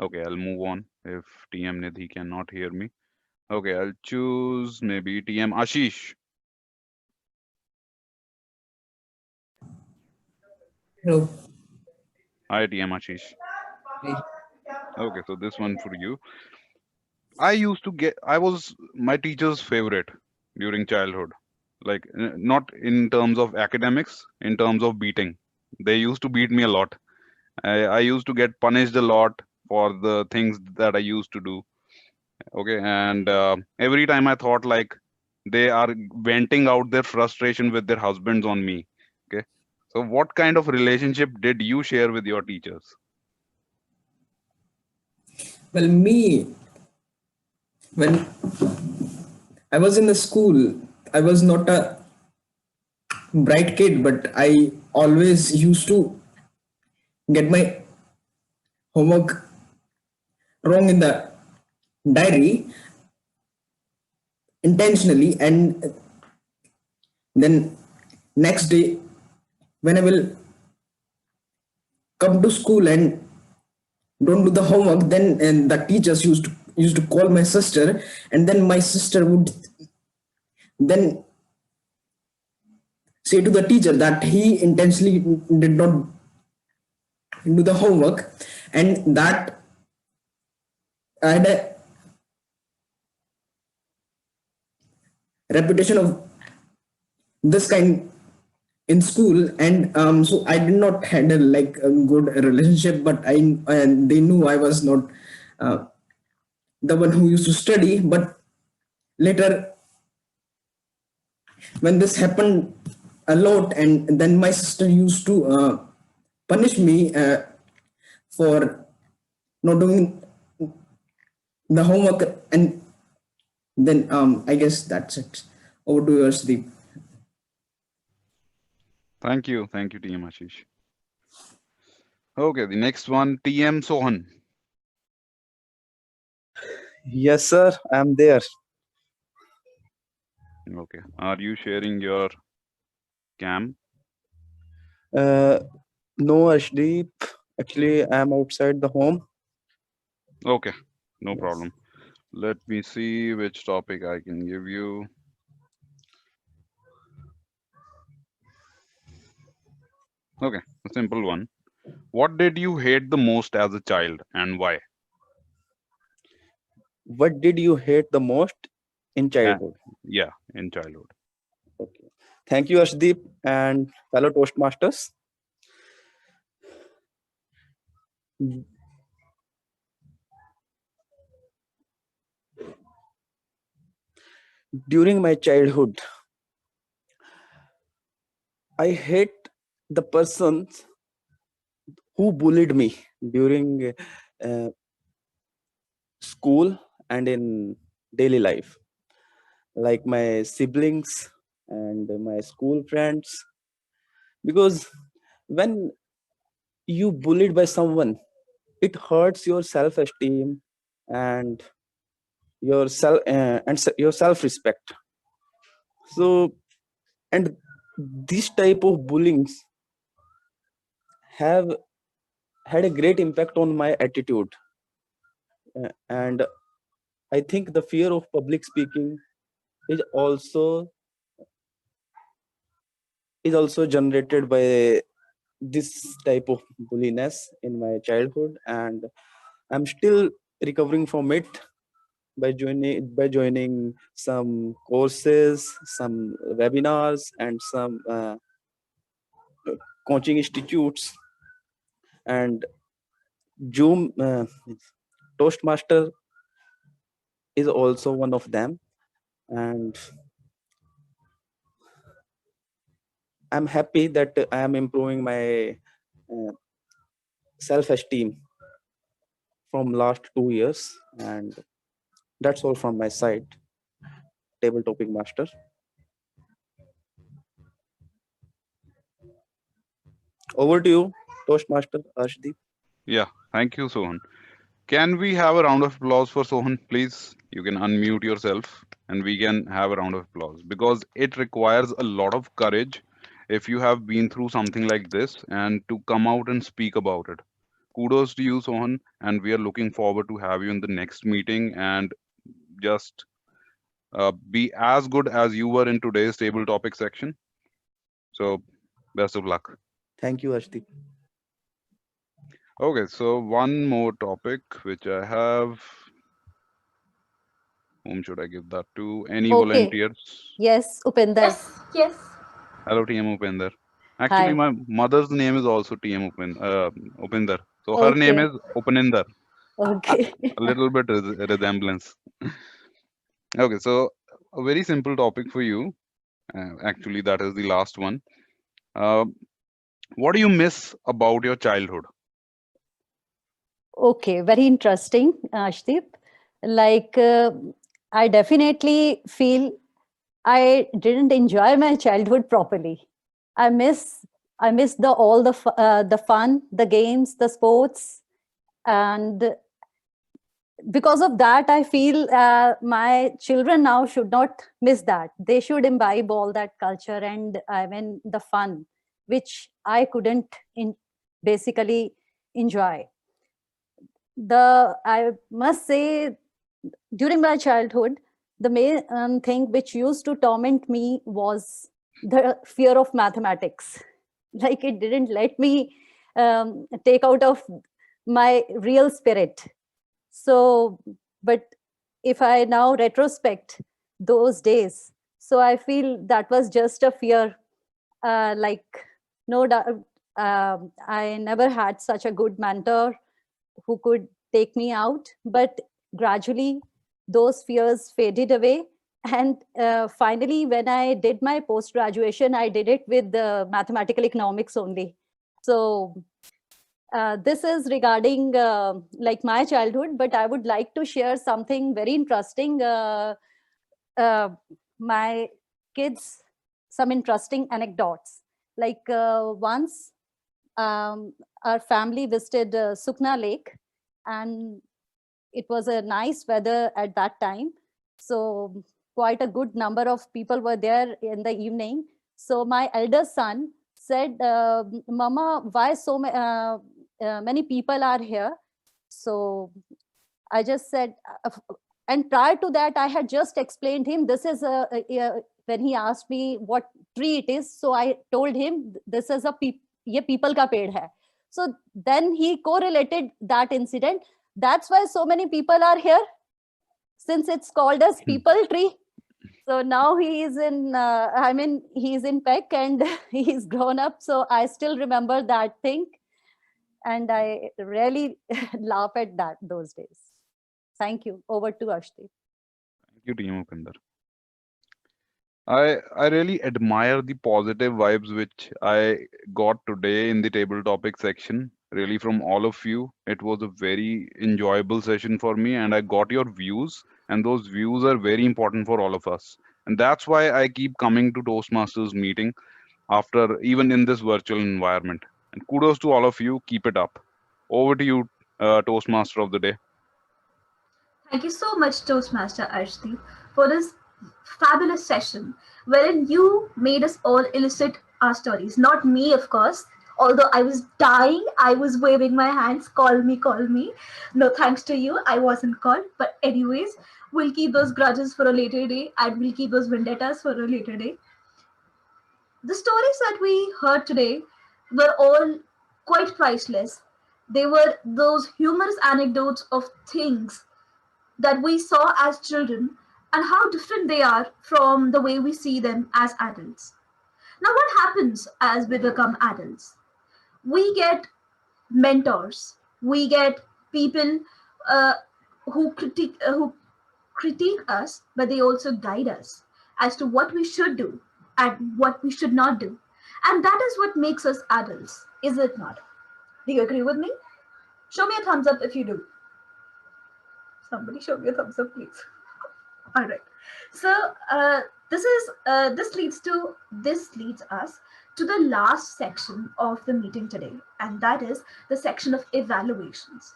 Okay, I'll move on if TM Nidhi cannot hear me. Okay, I'll choose maybe TM Ashish. Hello. Hi, TM Ashish. Hey. Okay, so this one for you. I was my teacher's favorite during childhood. Like, not in terms of academics, in terms of beating. They used to beat me a lot. I used to get punished a lot for the things that I used to do. Okay, and every time I thought like they are venting out their frustration with their husbands on me. Okay, so what kind of relationship did you share with your teachers? Well, when I was in the school, I was not a bright kid, but I always used to get my homework wrong in the diary intentionally, and then next day when I will come to school and don't do the homework, then and the teachers used to call my sister, and then my sister would then say to the teacher that he intentionally did not do the homework, and that I had a reputation of this kind in school, and so I did not handle like a good relationship, but and they knew I was not the one who used to study. But later when this happened a lot, and then my sister used to punish me for not doing the homework, and then I guess that's it. Over to you, Asdeep. Thank you, TM Ashish. Okay, the next one, TM Sohan. Yes, sir, I'm there. Okay, are you sharing your cam? No, Ashdeep. Actually, I'm outside the home. Okay, no problem. Let me see which topic I can give you. Okay, a simple one. What did you hate the most as a child and why? What did you hate the most in childhood? Yeah, in childhood. Okay. Thank you, Ashdeep and fellow Toastmasters. During my childhood, I hate the persons who bullied me during school and in daily life, like my siblings and my school friends. Because when you bullied by someone, it hurts your self-esteem and your self-respect. So, and this type of bullying have had a great impact on my attitude. And I think the fear of public speaking is also generated by this type of bulliness in my childhood, and I'm still recovering from it by joining some courses, some webinars, and some coaching institutes. And Zoom Toastmaster is also one of them, and I'm happy that I am improving my self-esteem from last 2 years, and that's all from my side, Table Topic Master. Over to you, Toastmaster Arshdeep. Yeah, thank you, Sohan. Can we have a round of applause for Sohan, please? You can unmute yourself and we can have a round of applause, because it requires a lot of courage if you have been through something like this and to come out and speak about it. Kudos to you, Sohan, and we are looking forward to have you in the next meeting and just be as good as you were in today's table topic section. So best of luck. Thank you, Arshdeep. Okay, so one more topic which I have. Whom should I give that to? Any volunteers? Yes, Upinder. Yes. Hello, TM Upinder. Actually, Hi. my mother's name is also TM Upinder. So her name Okay. is Upaninder. Okay. A little bit resemblance. Okay, so a very simple topic for you. Actually, that is the last one. What do you miss about your childhood? Okay, very interesting, Ashdeep. Like, I definitely feel I didn't enjoy my childhood properly. I miss all the fun, the games, the sports, and because of that, I feel my children now should not miss that. They should imbibe all that culture and the fun, which I couldn't basically enjoy. I must say, during my childhood, the main thing which used to torment me was the fear of mathematics. Like, it didn't let me take out of my real spirit. So, but if I now retrospect those days, so I feel that was just a fear. Like, no doubt, I never had such a good mentor who could take me out, but gradually those fears faded away. And finally, when I did my post-graduation, I did it with the mathematical economics only. So this is regarding like my childhood, but I would like to share something very interesting. My kids, some interesting anecdotes. Like once our family visited Sukna Lake, and it was a nice weather at that time. So quite a good number of people were there in the evening. So my elder son said, Mama, why so many people are here? So I just said, and prior to that, I had just explained him, this is when he asked me what tree it is. So I told him, this is ye people ka ped hai. So then he correlated that incident. That's why so many people are here, since it's called as people tree. So now he is in, he's in Peck and he's grown up. So I still remember that thing. And I really laugh at those days. Thank you. Over to Ashdeep. Thank you, Team Upinder. I really admire the positive vibes which I got today in the table topic section, really from all of you. It was a very enjoyable session for me, and I got your views, and those views are very important for all of us. And that's why I keep coming to Toastmasters meeting after even in this virtual environment. And kudos to all of you. Keep it up. Over to you, Toastmaster of the day. Thank you so much, Toastmaster Arshdeep, for this fabulous session wherein you made us all elicit our stories. Not me, of course. Although I was dying, I was waving my hands, call me, call me. No thanks to you, I wasn't called. But anyways, we'll keep those grudges for a later day, and we'll keep those vendettas for a later day. The stories that we heard today were all quite priceless. They were those humorous anecdotes of things that we saw as children and how different they are from the way we see them as adults. Now, what happens as we become adults? We get mentors, we get people uh, who critique us, but they also guide us as to what we should do and what we should not do. And that is what makes us adults, is it not? Do you agree with me? Show me a thumbs up if you do. Somebody show me a thumbs up, please. All right. So this leads us to the last section of the meeting today, and that is the section of evaluations.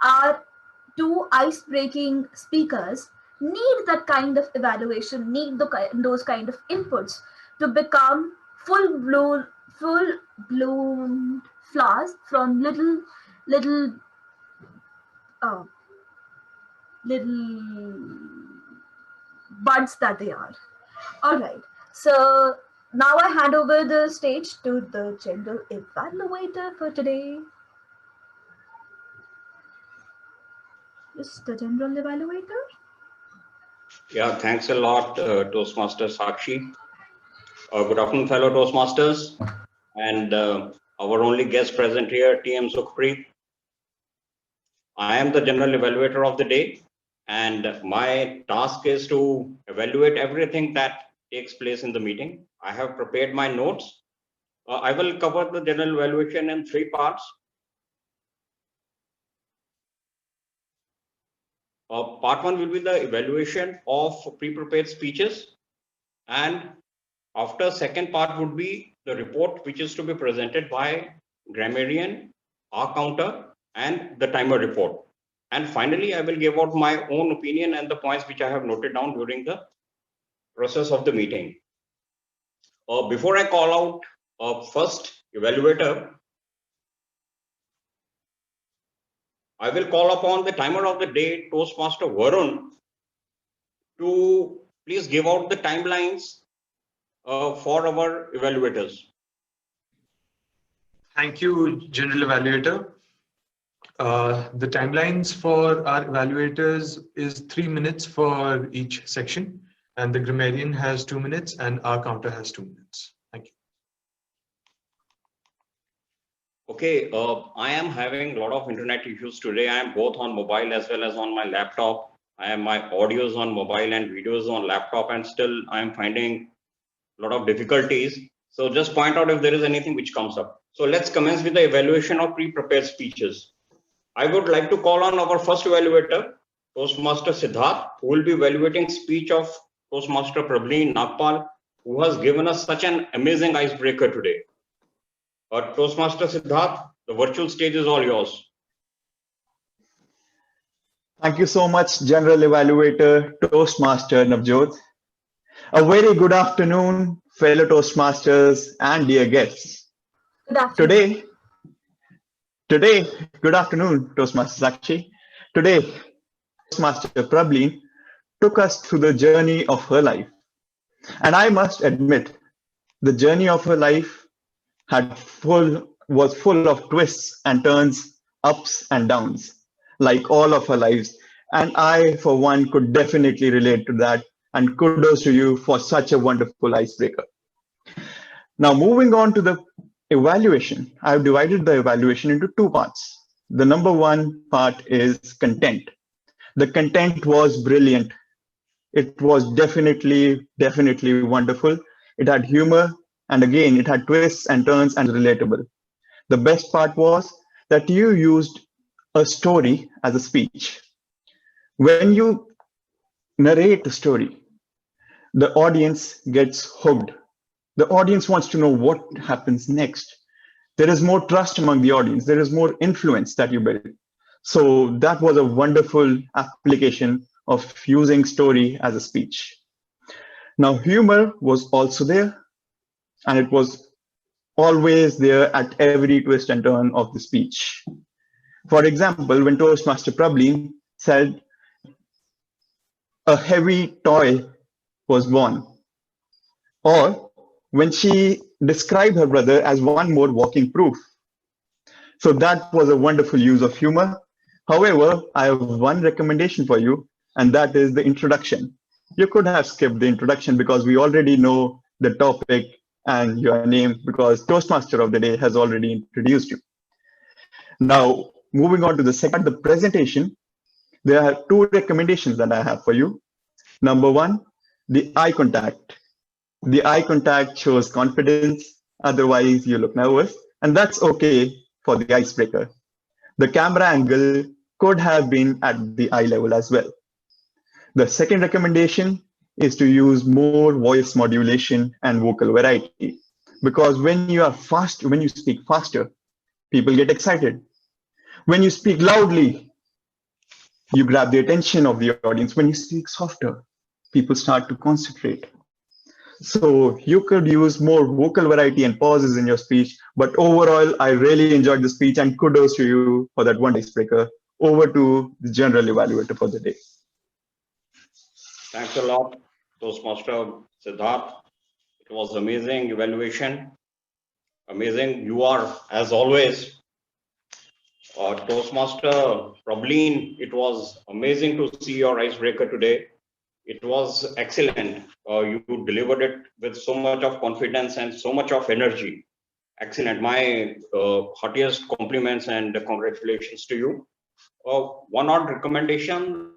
Our two ice-breaking speakers need that kind of evaluation, need those kind of inputs to become full-blown flowers from little buds that they are. All right. So now I hand over the stage to the general evaluator for today. Is the general evaluator? Yeah, thanks a lot, Toastmaster Sakshi. Good afternoon, fellow Toastmasters, and our only guest present here, TM Sukhpreet. I am the general evaluator of the day, and my task is to evaluate everything that takes place in the meeting. I have prepared my notes. I will cover the general evaluation in 3 parts. Part 1 will be the evaluation of pre-prepared speeches, and after second part would be the report which is to be presented by grammarian, R counter, and the timer report. And finally, I will give out my own opinion and the points which I have noted down during the process of the meeting. Before I call out first evaluator, I will call upon the timer of the day, Toastmaster Varun, to please give out the timelines for our evaluators. Thank you, General Evaluator. The timelines for our evaluators is 3 minutes for each section, and the grammarian has 2 minutes and our counter has 2 minutes. Thank you. Okay, I am having a lot of internet issues today. I am both on mobile as well as on my laptop. I have my audios on mobile and videos on laptop, and still I am finding a lot of difficulties. So just point out if there is anything which comes up. So let's commence with the evaluation of pre-prepared speeches. I would like to call on our first evaluator, Toastmaster Siddharth, who will be evaluating speech of Toastmaster Prableen Nagpal, who has given us such an amazing icebreaker today. Toastmaster Siddharth, the virtual stage is all yours. Thank you so much, General Evaluator, Toastmaster Navjot. A very good afternoon, fellow Toastmasters and dear guests. Good afternoon. Today, good afternoon, Toastmaster Sakshi. Today, Toastmaster Prableen took us through the journey of her life. And I must admit, the journey of her life was full of twists and turns, ups and downs, like all of her lives. And I, for one, could definitely relate to that. And kudos to you for such a wonderful icebreaker. Now, moving on to the evaluation, I've divided the evaluation into 2 parts. The number 1 part is content. The content was brilliant. It was definitely wonderful. It had humor, and again, it had twists and turns and relatable. The best part was that you used a story as a speech. When you narrate a story, the audience gets hooked. The audience wants to know what happens next. There is more trust among the audience. There is more influence that you build. So that was a wonderful application of using story as a speech. Now, humor was also there, and it was always there at every twist and turn of the speech. For example, when Toastmaster Prableen said, a heavy toy was born, or when she described her brother as one more walking proof. So that was a wonderful use of humor. However, I have one recommendation for you, and that is the introduction. You could have skipped the introduction because we already know the topic and your name because Toastmaster of the day has already introduced you. Now, moving on to the second, the presentation, there are two recommendations that I have for you. Number one, the eye contact. The eye contact shows confidence, otherwise you look nervous, and that's okay for the icebreaker. The camera angle could have been at the eye level as well. The second recommendation is to use more voice modulation and vocal variety, because when you speak faster, people get excited. When you speak loudly, you grab the attention of the audience. When you speak softer, people start to concentrate. So you could use more vocal variety and pauses in your speech. But overall, I really enjoyed the speech and kudos to you for that one icebreaker. Over to the general evaluator for the day. Thanks a lot, Toastmaster Siddharth. It was amazing evaluation. Amazing. You are, as always, Toastmaster Prableen. It was amazing to see your icebreaker today. It was excellent. You delivered it with so much of confidence and so much of energy. Excellent. My heartiest compliments and congratulations to you. One odd recommendation.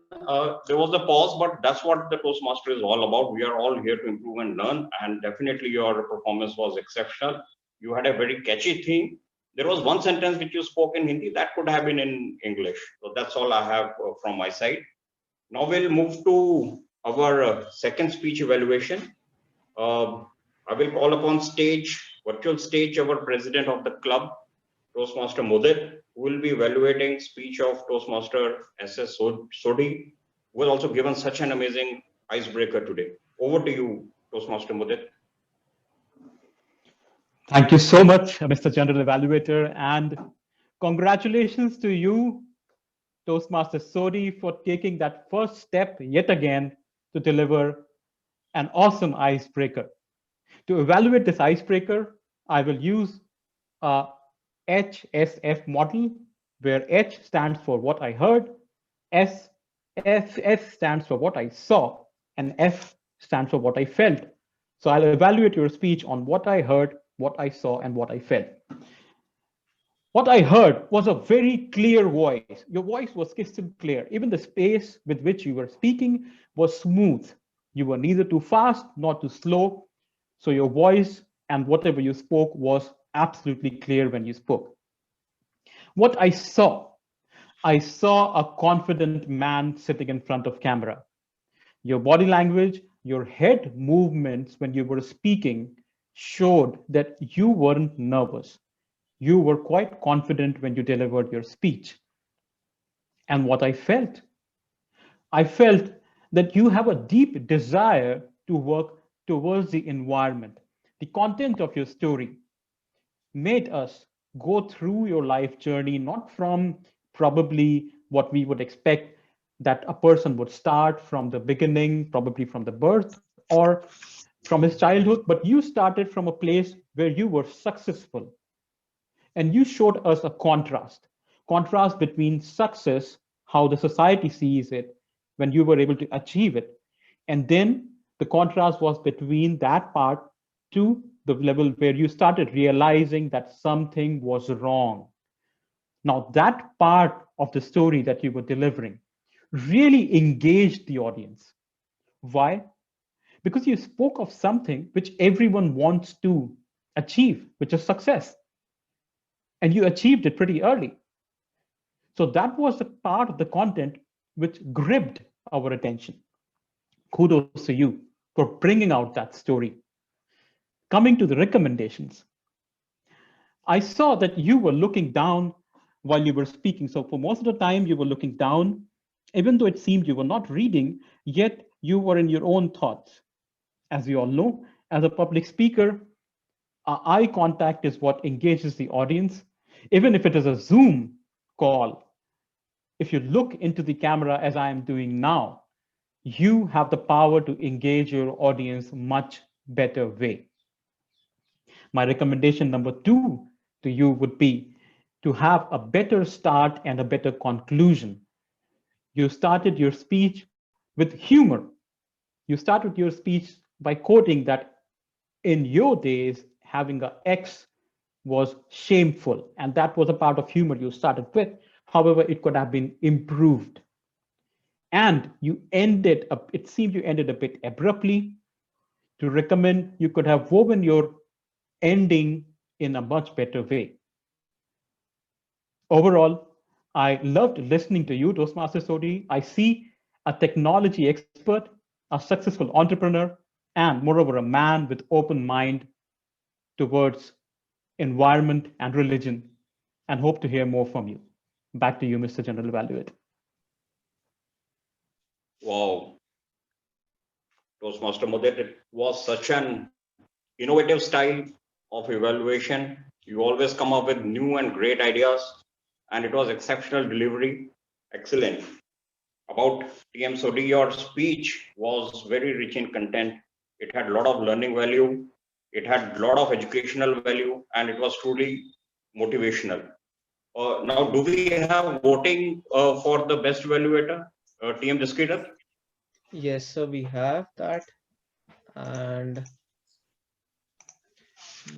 There was a pause, but that's what the Toastmaster is all about. We are all here to improve and learn, and definitely your performance was exceptional. You had a very catchy theme. There was one sentence which you spoke in Hindi that could have been in English. So that's all I have from my side. Now we'll move to our second speech evaluation. I will call upon virtual stage, our president of the club, Toastmaster Mudit, who will be evaluating speech of Toastmaster SS Sodhi, who has also given such an amazing icebreaker today. Over to you, Toastmaster Mudit. Thank you so much, Mr. General Evaluator, and congratulations to you, Toastmaster Sodhi, for taking that first step yet again to deliver an awesome icebreaker. To evaluate this icebreaker, I will use a HSF model, where H stands for what I heard, S stands for what I saw, and F stands for what I felt. So I'll evaluate your speech on what I heard, what I saw, and what I felt. What I heard was a very clear voice. Your voice was crystal clear. Even the space with which you were speaking was smooth. You were neither too fast nor too slow. So your voice and whatever you spoke was absolutely clear when you spoke. What I saw a confident man sitting in front of camera. Your body language, your head movements when you were speaking showed that you weren't nervous. You were quite confident when you delivered your speech. And what I felt that you have a deep desire to work towards the environment. The content of your story made us go through your life journey, not from probably what we would expect that a person would start from the beginning, probably from the birth or from his childhood, but you started from a place where you were successful. And you showed us a contrast between success, how the society sees it, when you were able to achieve it. And then the contrast was between that part to the level where you started realizing that something was wrong. Now, that part of the story that you were delivering really engaged the audience. Why? Because you spoke of something which everyone wants to achieve, which is success. And you achieved it pretty early. So that was the part of the content which gripped our attention. Kudos to you for bringing out that story. Coming to the recommendations, I saw that you were looking down while you were speaking. So for most of the time, you were looking down, even though it seemed you were not reading, yet you were in your own thoughts. As we all know, as a public speaker, eye contact is what engages the audience. Even if it is a Zoom call, if you look into the camera as I am doing now, you have the power to engage your audience much better way. My recommendation number 2 to you would be to have a better start and a better conclusion. You started your speech with humor. You started your speech by quoting that in your days, having an X was shameful. And that was a part of humor you started with. However, it could have been improved. And you ended up, it seemed you ended a bit abruptly. To recommend, you could have woven your ending in a much better way. Overall, I loved listening to you, Toastmaster Sodhi. I see a technology expert, a successful entrepreneur, and moreover, a man with open mind towards environment and religion, and hope to hear more from you. Back to you, Mr. General Evaluator. Wow. Toastmaster Mudit, it was such an innovative style of evaluation. You always come up with new and great ideas, and it was exceptional delivery. Excellent. About TM Sodhi, your speech was very rich in content. It had a lot of learning value. It had a lot of educational value, and it was truly motivational. Now, do we have voting for the best evaluator, TM Jaskeedat? Yes, so we have that, and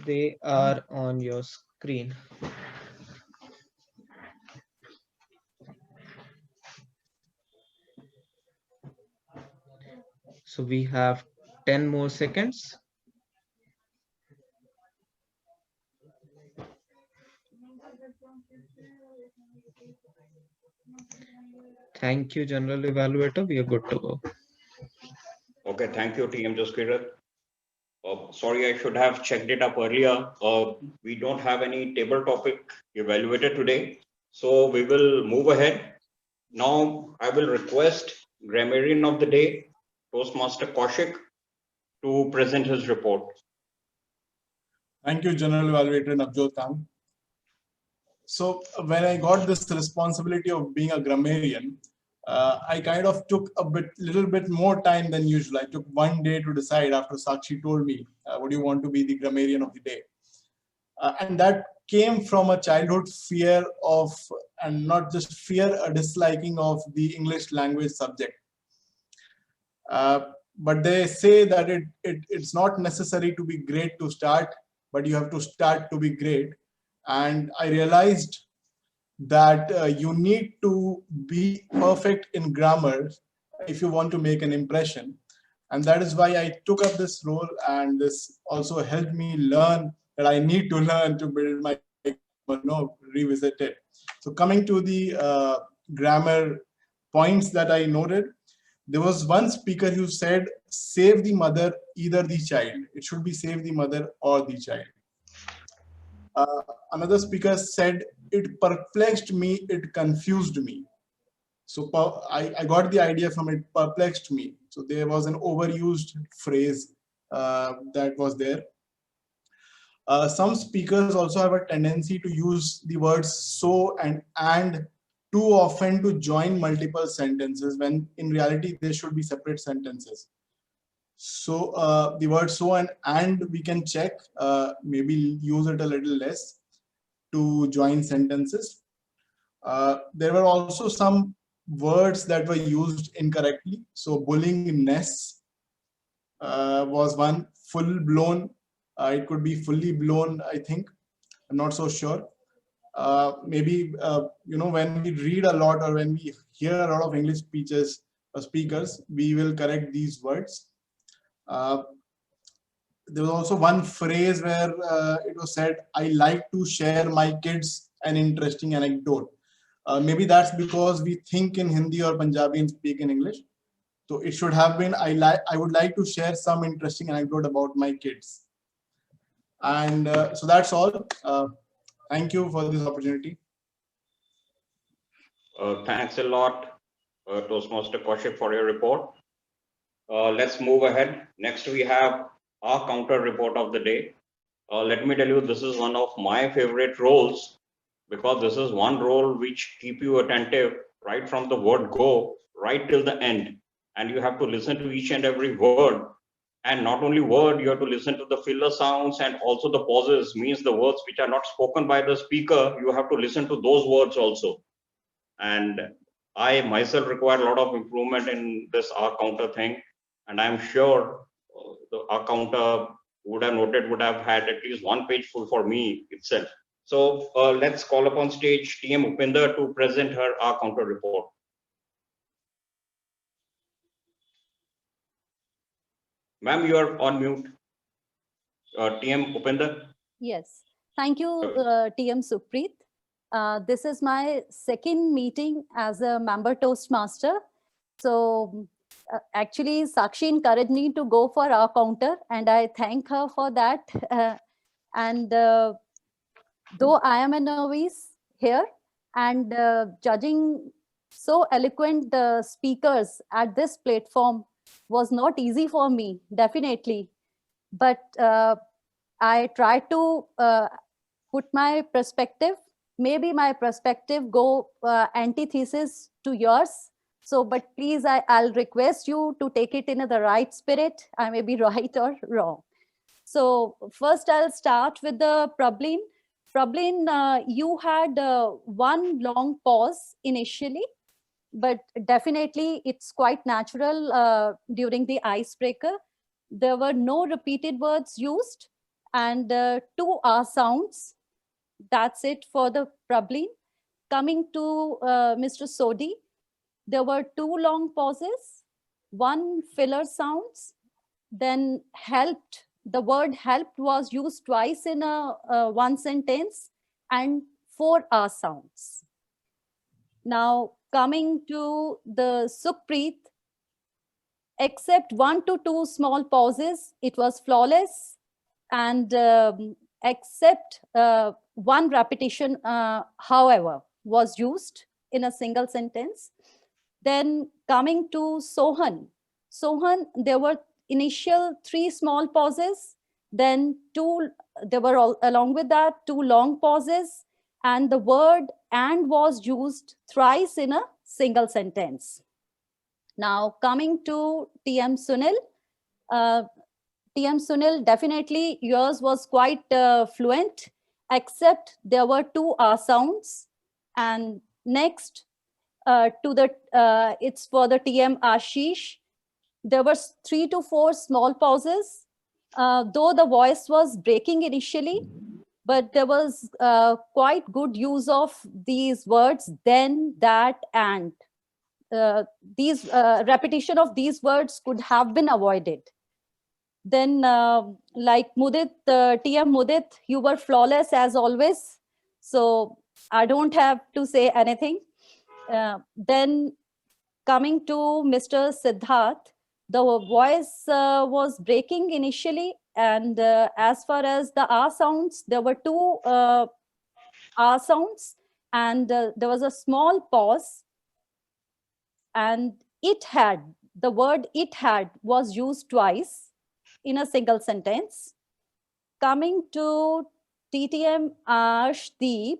they are on your screen. So we have 10 more seconds. Thank you, General Evaluator. We are good to go. Okay, thank you, TM Jaskeedat. Sorry, I should have checked it up earlier. We don't have any table topic evaluated today, so we will move ahead. Now, I will request Grammarian of the Day, Toastmaster Kaushik, to present his report. Thank you, General Evaluator Navjot Kang. So when I got this responsibility of being a grammarian, I kind of took little bit more time than usual. I took 1 day to decide after Sakshi told me, would you want to be the grammarian of the day? And that came from a childhood fear of, and not just fear, a disliking of the English language subject. But they say that it's not necessary to be great to start, but you have to start to be great. And I realized that you need to be perfect in grammar if you want to make an impression. And that is why I took up this role, and this also helped me learn that I need to learn to build my, revisit it. So coming to the grammar points that I noted, there was one speaker who said, save the mother, either the child. It should be save the mother or the child. Another speaker said, it perplexed me, it confused me. So I got the idea from it, perplexed me. So there was an overused phrase that was there. Some speakers also have a tendency to use the words so and too often to join multiple sentences, when in reality they should be separate sentences. So the word so and we can check, maybe use it a little less to join sentences. There were also some words that were used incorrectly. So bullyingness was one. Full blown, it could be fully blown, I think. I'm not so sure. Maybe, when we read a lot or when we hear a lot of English speakers, we will correct these words. There was also one phrase where it was said, I like to share my kids an interesting anecdote. Maybe that's because we think in Hindi or Punjabi and speak in English. So it should have been, I would like to share some interesting anecdote about my kids. And so that's all. Thank you for this opportunity. Thanks a lot, Toastmaster Kaushik, for your report. Let's move ahead. Next, we have our counter report of the day. Let me tell you, this is one of my favorite roles, because this is one role which keep you attentive right from the word go right till the end. And you have to listen to each and every word And not only word, you have to listen to the filler sounds and also the pauses, means the words which are not spoken by the speaker, you have to listen to those words also. And I myself require a lot of improvement in this R counter thing. And I'm sure the R counter would have had at least one page full for me itself. So let's call upon stage TM Upinder to present her R counter report. Ma'am, you are on mute. TM Upinder. Yes, thank you, TM Sukhpreet. This is my second meeting as a member Toastmaster. So actually, Sakshi encouraged me to go for our counter, and I thank her for that. Though I am a novice here, and judging so eloquent speakers at this platform was not easy for me, definitely. But I try to put my perspective. Maybe my perspective go antithesis to yours. So, but please, I'll request you to take it in the right spirit. I may be right or wrong. So first I'll start with the Prablin. Prablin, you had one long pause initially, but definitely it's quite natural during the icebreaker. There were no repeated words used and 2 R sounds. That's it for the Prablin. Coming to Mr. Sodhi, there were 2 long pauses, 1 filler sounds, then helped. The word helped was used twice in one sentence, and 4 R sounds. Now coming to the Sukhpreet, except 1 to 2 small pauses, it was flawless, and except 1 repetition, however, was used in a single sentence. Then coming to Sohan, there were initial 3 small pauses, then 2, there were along with that 2 long pauses, and the word and was used thrice in a single sentence. Now coming to TM Sunil, TM Sunil, definitely yours was quite fluent, except there were 2 R sounds. And next it's for the TM Ashish. There were 3 to 4 small pauses, though the voice was breaking initially, but there was quite good use of these words, then, that, and. These repetition of these words could have been avoided. Then like Mudit, TM Mudit, you were flawless as always. So I don't have to say anything. Then coming to Mr. Siddharth, the voice was breaking initially. And as far as the R sounds, there were 2 R sounds, and there was a small pause. And the word it had was used twice in a single sentence. Coming to TTM Arshdeep,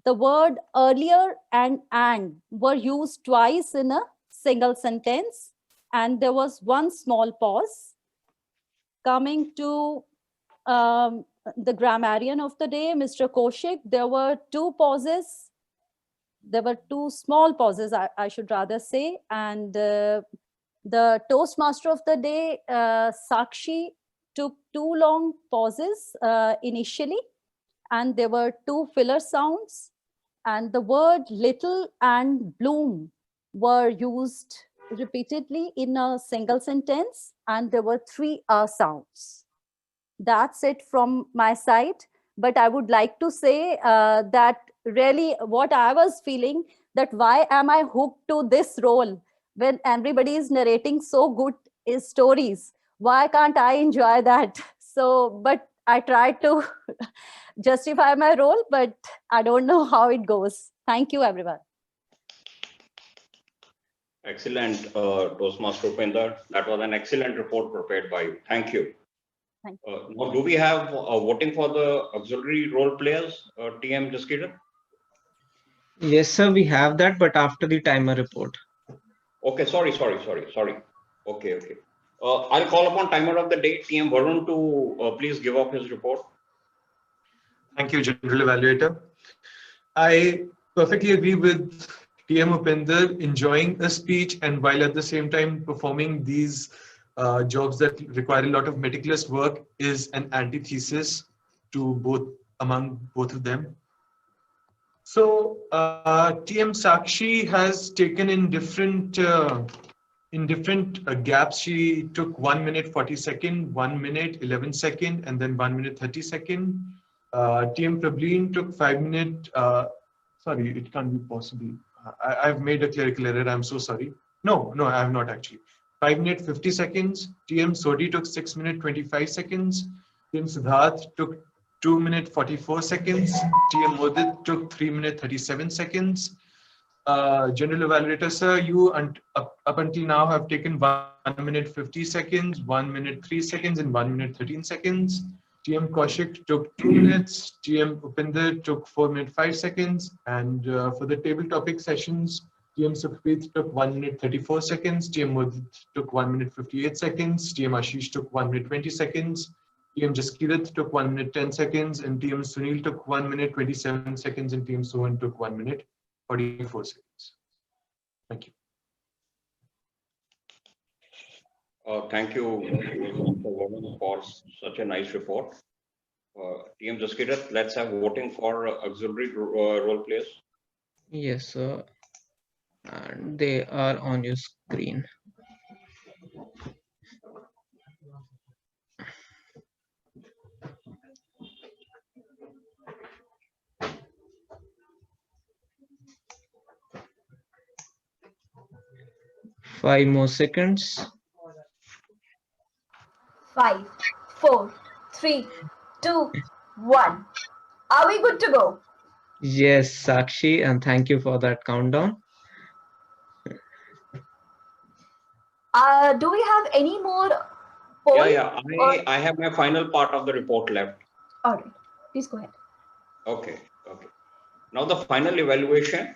the word earlier and were used twice in a single sentence, and there was 1 small pause. Coming to the grammarian of the day, Mr. Kaushik, there were 2 pauses. There were 2 small pauses, I should rather say. And the Toastmaster of the day, Sakshi, took 2 long pauses initially, and there were 2 filler sounds, and the word little and bloom were used repeatedly in a single sentence, and there were 3 R sounds. That's it from my side. But I would like to say that really what I was feeling, that why am I hooked to this role when everybody is narrating so good stories? Why can't I enjoy that? So, but I try to justify my role, but I don't know how it goes. Thank you, everyone. Excellent, Toastmaster Upinder. That was an excellent report prepared by you. Thank you. Now, do we have voting for the auxiliary role players, TM Jaskita? Yes, sir, we have that, but after the timer report. Okay, sorry. Okay. I'll call upon timer of the day, TM Varun, to please give up his report. Thank you, General Evaluator. I perfectly agree with TM Upinder enjoying a speech and while at the same time performing these jobs that require a lot of meticulous work is an antithesis to among both of them. So TM Sakshi has taken in different gaps. She took 1 minute 40 second, 1 minute 11 second, and then 1 minute 30 second. TM Prableen took 5 minute. Sorry, it can't be possible. I've made a clerical error. I'm so sorry. No, I have not actually. 5 minute 50 seconds. TM Sodhi took 6 minute 25 seconds. TM Siddharth took 2 minute 44 seconds. TM Modit took 3 minute 37 seconds. General Evaluator, sir, you up until now have taken 1 minute 50 seconds, 1 minute 3 seconds, and 1 minute 13 seconds. TM Kaushik took 2 minutes. TM Upinder took 4 minute 5 seconds. And for the table topic sessions, TM Sukhpreet took 1 minute 34 seconds. TM Modit took 1 minute 58 seconds. TM Ashish took 1 minute 20 seconds. TM Jaskirat took 1 minute 10 seconds. And TM Sunil took 1 minute 27 seconds. And TM Sohan took 1 minute 44 seconds. Thank you. Thank you, Mr. Varun, for such a nice report. TM Jaskirat, let's have voting for auxiliary role players. Yes, sir. And they are on your screen. Five more seconds. 5, 4, 3, 2, 1. Are we good to go? Yes, Sakshi, and thank you for that countdown. Do we have any more polls? Yeah. I have my final part of the report left. All right, please go ahead. Okay. Now the final evaluation,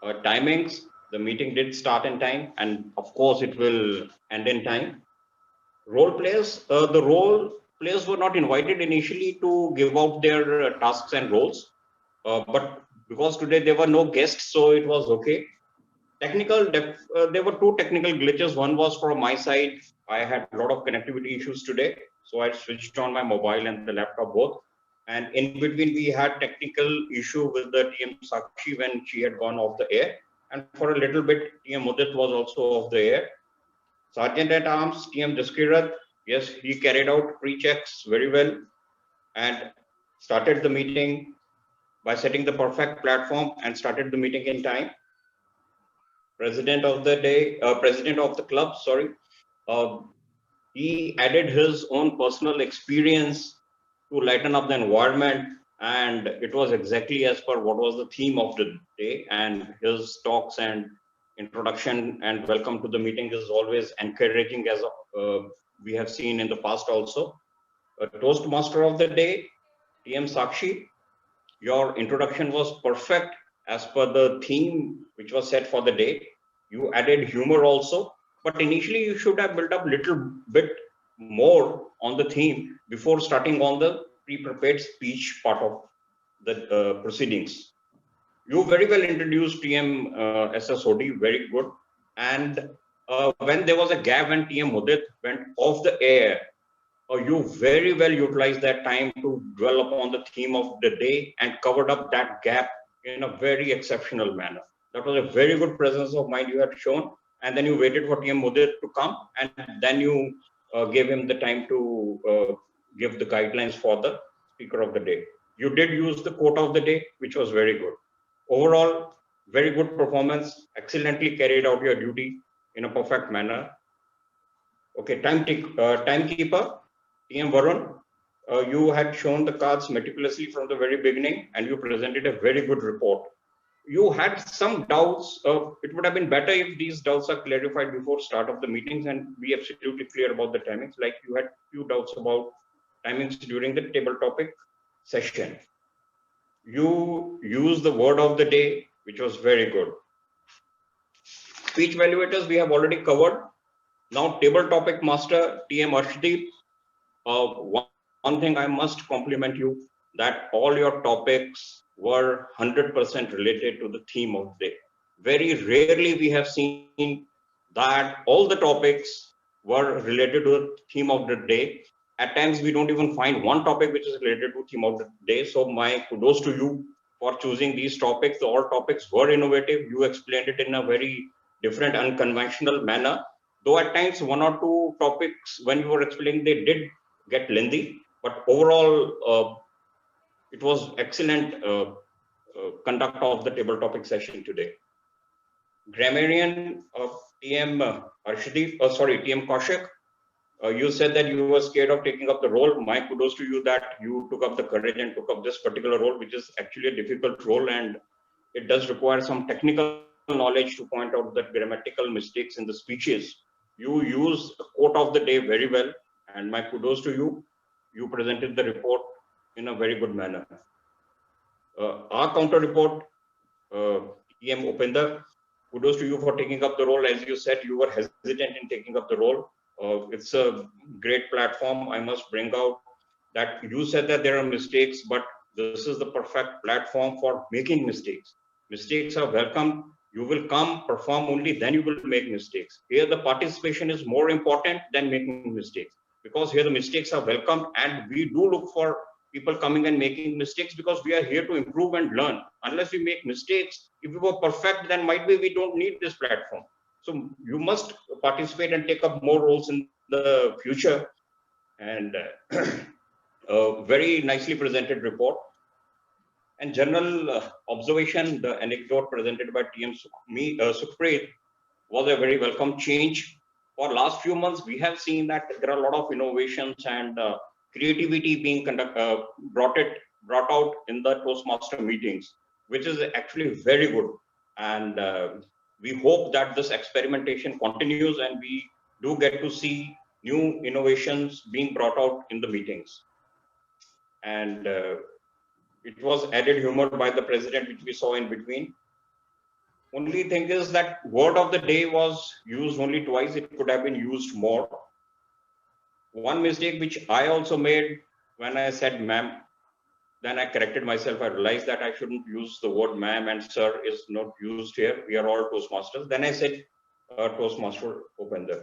timings. The meeting did start in time, and of course it will end in time. Role players, the role players were not invited initially to give out their tasks and roles, but because today there were no guests, so it was okay. There were two technical glitches. One was from my side. I had a lot of connectivity issues today, so I switched on my mobile and the laptop both. And in between, we had technical issue with the TM Sakshi when she had gone off the air. And for a little bit, TM Mudit was also off the air. Sergeant at Arms, TM Jaskirat, yes, he carried out pre-checks very well and started the meeting by setting the perfect platform and started the meeting in time. President of the club, he added his own personal experience to lighten up the environment, and it was exactly as per what was the theme of the day. And his talks and introduction and welcome to the meeting is always encouraging, as we have seen in the past also. Toastmaster of the day, TM Sakshi, your introduction was perfect as per the theme which was set for the day. You added humor also, but initially you should have built up a little bit more on the theme before starting on the pre-prepared speech part of the proceedings. You very well introduced TM SSOD, very good. And when there was a gap when TM Mudit went off the air, you very well utilized that time to dwell upon the theme of the day and covered up that gap in a very exceptional manner. That was a very good presence of mind you had shown. And then you waited for TM Mudit to come, and then you gave him the time to give the guidelines for the speaker of the day. You did use the quote of the day, which was very good. Overall, very good performance, excellently carried out your duty in a perfect manner. Okay, timekeeper, TM Varun, you had shown the cards meticulously from the very beginning, and you presented a very good report. You had some doubts. It would have been better if these doubts are clarified before start of the meetings and be absolutely clear about the timings. Like you had few doubts about timings during the table topic session. You used the word of the day, which was very good. Speech evaluators we have already covered. Now, table topic master, TM Arshdeep. One thing I must compliment you, that all your topics were 100% related to the theme of the day. Very rarely we have seen that all the topics were related to the theme of the day. At times we don't even find one topic which is related to theme of the day. So my kudos to you for choosing these topics. All topics were innovative. You explained it in a very different, unconventional manner. Though at times one or two topics when you were explaining, they did get lengthy, but overall it was excellent conduct of the table topic session today. Grammarian of TM Arshdeep, TM Kaushik, you said that you were scared of taking up the role. My kudos to you that you took up the courage and took up this particular role, which is actually a difficult role, and it does require some technical knowledge to point out the grammatical mistakes in the speeches. You used the quote of the day very well, and my kudos to you. You presented the report in a very good manner. Our counter report, TM Upinder, kudos to you for taking up the role. As you said, you were hesitant in taking up the role. It's a great platform. I must bring out that you said that there are mistakes, but this is the perfect platform for making mistakes. Mistakes are welcome. You will come, perform only, then you will make mistakes. Here the participation is more important than making mistakes, because here the mistakes are welcome, and we do look for people coming and making mistakes because we are here to improve and learn. Unless we make mistakes, if we were perfect, then might be we don't need this platform. So you must participate and take up more roles in the future. And very nicely presented report. And general observation, the anecdote presented by TM Sukhpreet was a very welcome change. For last few months, we have seen that there are a lot of innovations and creativity being brought out in the Toastmaster meetings, which is actually very good. And we hope that this experimentation continues and we do get to see new innovations being brought out in the meetings. And it was added humor by the president, which we saw in between. Only thing is that word of the day was used only twice. It could have been used more. One mistake which I also made when I said ma'am, then I corrected myself. I realized that I shouldn't use the word ma'am and sir is not used here. We are all Toastmasters. Then I said Toastmaster Upinder.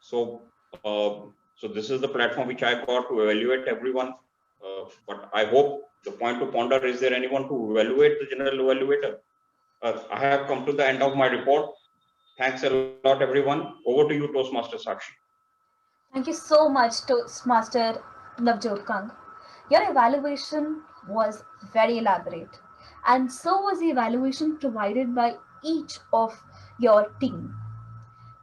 So this is the platform which I got to evaluate everyone. But I hope the point to ponder, is there anyone to evaluate the general evaluator? I have come to the end of my report. Thanks a lot, everyone. Over to you, Toastmaster Sakshi. Thank you so much, Toastmaster Navjot Kang. Your evaluation was very elaborate, and so was the evaluation provided by each of your team.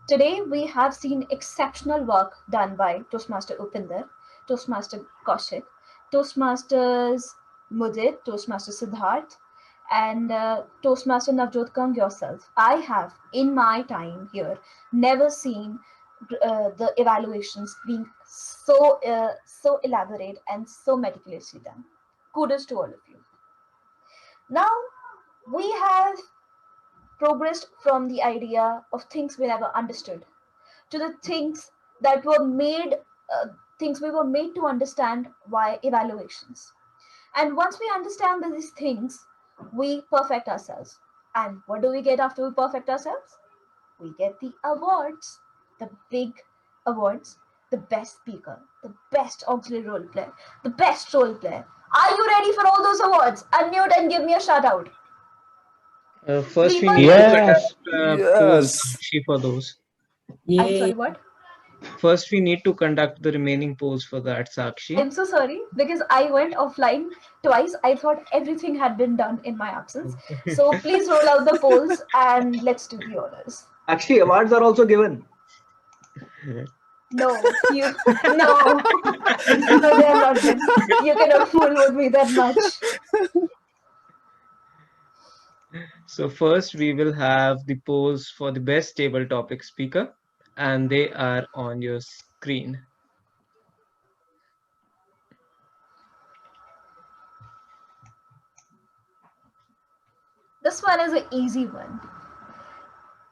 Today, we have seen exceptional work done by Toastmaster Upinder, Toastmaster Kaushik, Toastmasters Mudit, Toastmaster Siddharth, and Toastmaster Navjot Kang yourself. I have, in my time here, never seen the evaluations being so elaborate and so meticulously done. Kudos to all of you. Now, we have progressed from the idea of things we never understood to the things that were made, things we were made to understand via evaluations. And once we understand these things, we perfect ourselves. And what do we get after we perfect ourselves? We get the awards, the big awards, the best speaker, the best auxiliary role player, the best role player. Are you ready for all those awards? Unmute and give me a shout out. First, we People- need Yes. to conduct polls for those. I'm sorry, what? First, we need to conduct the remaining polls for that, Sakshi. I'm so sorry because I went offline twice. I thought everything had been done in my absence. So please roll out the polls and let's do the honors. Actually, awards are also given. No, no, no, they are not done. You cannot fool with me that much. So first, we will have the polls for the best table topic speaker, and they are on your screen. This one is an easy one.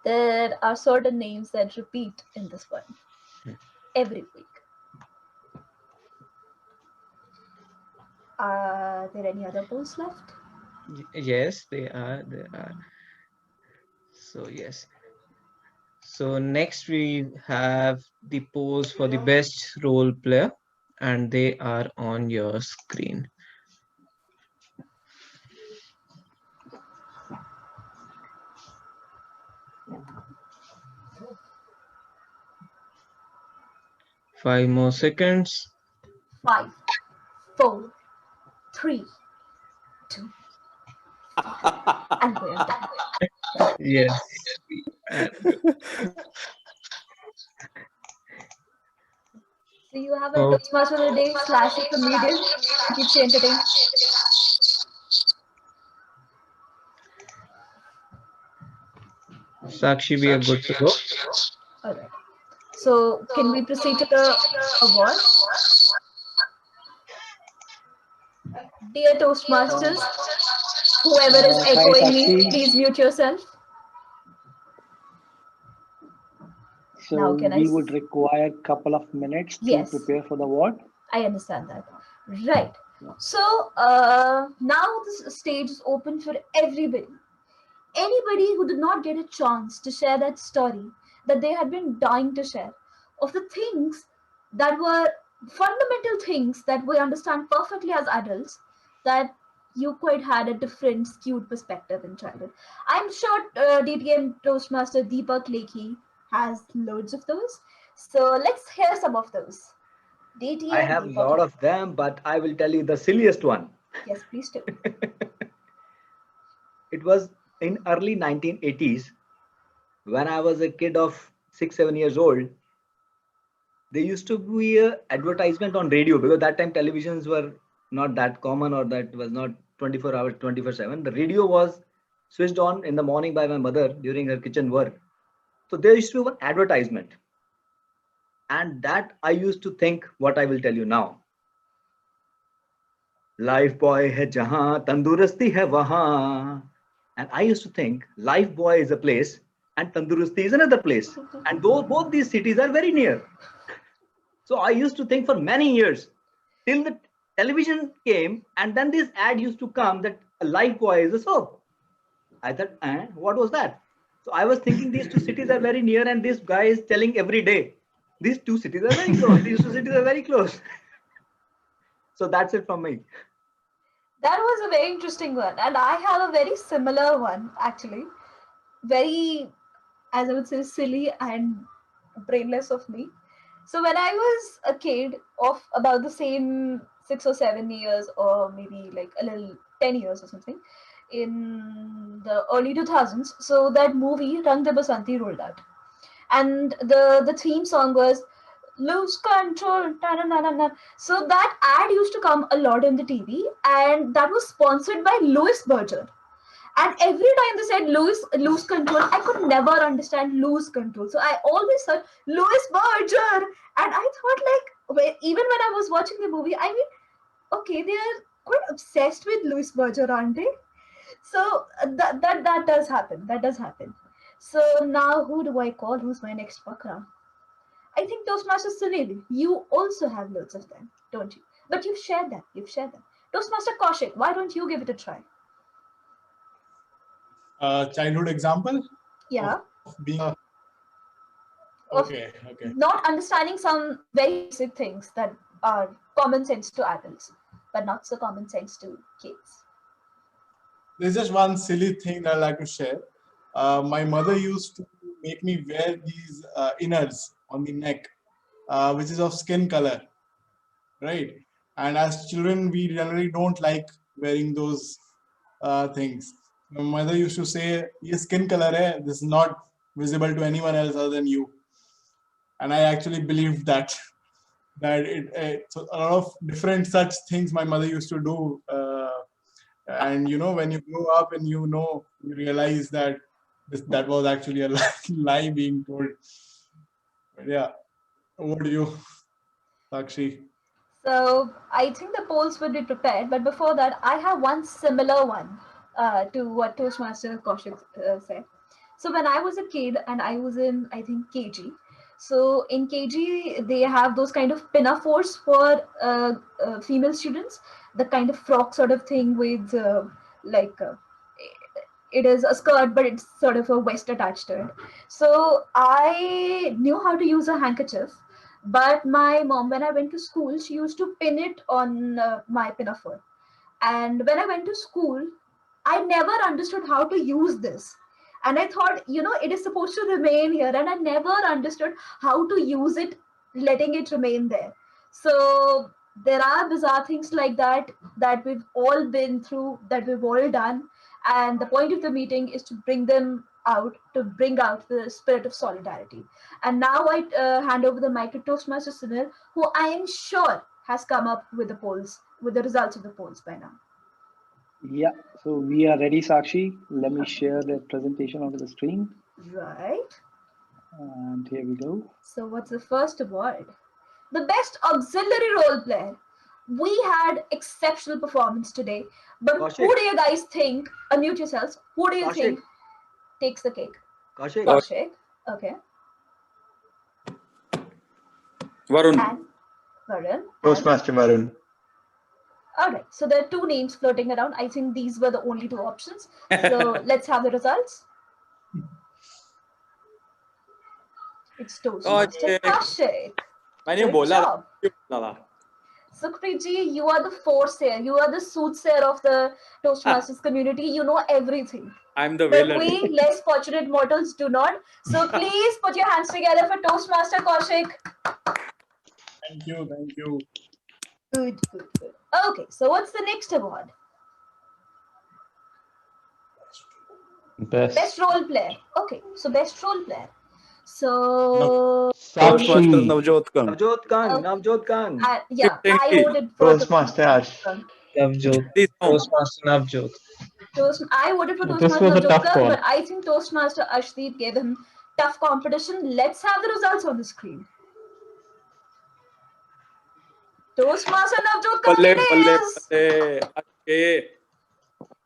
There are certain names that repeat in this one every week. Are there any other polls left? Yes, they are. There are. So yes. So next we have the polls for the best role player, and they are on your screen. Five more seconds. 5, 4, 3, 2, and we're done. Yes. So you have a Oh. Toastmaster of the Day / a comedian who keeps you entertained. Sakshi, we are good to go. All right. So can we proceed to the award? Dear Toastmasters, whoever is Hi, echoing me, Sakshi. please mute yourself. So Now can we I would require a couple of minutes to Yes. prepare for the award. I understand that. Right. So now this stage is open for everybody. Anybody who did not get a chance to share that story that they had been dying to share, of the things that were fundamental things that we understand perfectly as adults, that you quite had a different skewed perspective in childhood. I'm sure DTM Toastmaster Deepak Lekhi has loads of those. So let's hear some of those. DTM I have a Deepak lot Lekhi. of them, but I will tell you the silliest one. Yes, please do. It was in early 1980s when I was a kid of 6-7 years old. There used to be a advertisement on radio, because that time televisions were not that common, or that was not 24 hours 24/7. The radio was switched on in the morning by my mother during her kitchen work. So there used to be one advertisement, and that I used to think what I will tell you now. Life boy hai jahan, tandurasti hai wahan. And I used to think Life Boy is a place and Tandurusti is another place. And though both these cities are very near. So I used to think for many years till the television came, and then this ad used to come that Life Boy is a soap. I thought, what was that? So I was thinking these two cities are very near, and this guy is telling every day, these two cities are very close. These two cities are very close. So that's it from me. That was a very interesting one. And I have a very similar one, actually. Very, as I would say, silly and brainless of me. So when I was a kid of about the same 6 or 7 years, or maybe like a little 10 years or something, in the early 2000s, so that movie Rang De Basanti rolled out. And the theme song was Lose Control. Ta-na-na-na-na. So that ad used to come a lot in the TV, and that was sponsored by Louis Berger. And every time they said lose control, I could never understand lose control. So I always heard Louis Berger. And I thought, like, even when I was watching the movie, I mean, okay, they are quite obsessed with Louis Berger, aren't they? So that does happen. That does happen. So now who do I call? Who's my next Fakra? I think Toastmaster Sunil, you also have loads of them, don't you? But you've shared them. Toastmaster Kaushik, why don't you give it a try? Childhood example? Yeah. Of being a... Of Okay. not understanding some very basic things that are common sense to adults, but not so common sense to kids. There's just one silly thing that I'd like to share. My mother used to make me wear these innards on the neck, which is of skin color, right? And as children, we generally don't like wearing those things. My mother used to say, "Ye skin color hai, this is not visible to anyone else other than you." And I actually believed that so a lot of different such things my mother used to do. And when you grow up and you realize that that was actually a lie being told. But yeah, over to you, Sakshi. So I think the polls would be prepared, but before that, I have one similar one to what Toastmaster Kaushik said. So when I was a kid and I was in, I think, KG. So in KG, they have those kind of pinafores for female students, the kind of frock sort of thing with it is a skirt, but it's sort of a vest attached to it. So I knew how to use a handkerchief, but my mom, when I went to school, she used to pin it on my pinafore. And when I went to school, I never understood how to use this. And I thought, it is supposed to remain here. And I never understood how to use it, letting it remain there. So there are bizarre things like that we've all been through, that we've all done. And the point of the meeting is to bring them out, to bring out the spirit of solidarity. And now I hand over the mic to Toastmaster Sunil, who I am sure has come up with the polls, with the results of the polls by now. Yeah, so we are ready, Sakshi. Let me share the presentation onto the screen. Right. And here we go. So what's the first award? The best auxiliary role player. We had exceptional performance today, but Kaushik. who do you guys think, unmute yourselves, who do you Kaushik. think takes the cake? Kaushik. Kaushik. Okay. Varun. And Varun. Toastmaster Varun. All right, so there are two names floating around. I think these were the only two options. So let's have the results. It's Toastmaster Kaushik. मैंने Good बोला job. था. Sukhpreet ji, you are the force-sayer. You are the soothsayer of the Toastmasters community. You know everything. I'm the But villain. we less fortunate mortals do not. So please put your hands together for Toastmaster Kaushik. Thank you. Thank you. Good, good, good. Okay, so what's the next award? Best role player. Okay, so best role player. So Sakshi. Navjot Kang. Navjot Kang. yeah, I voted for Toastmaster Ash. Navjot. Toastmaster Navjot. I voted for This Toastmaster was a Navjot tough Kang, call. but I think Toastmaster Ashdeep gave him tough competition. Let's have the results on the screen. Toastmaster Navjot Kang Balle, it balle, is. balle. Okay.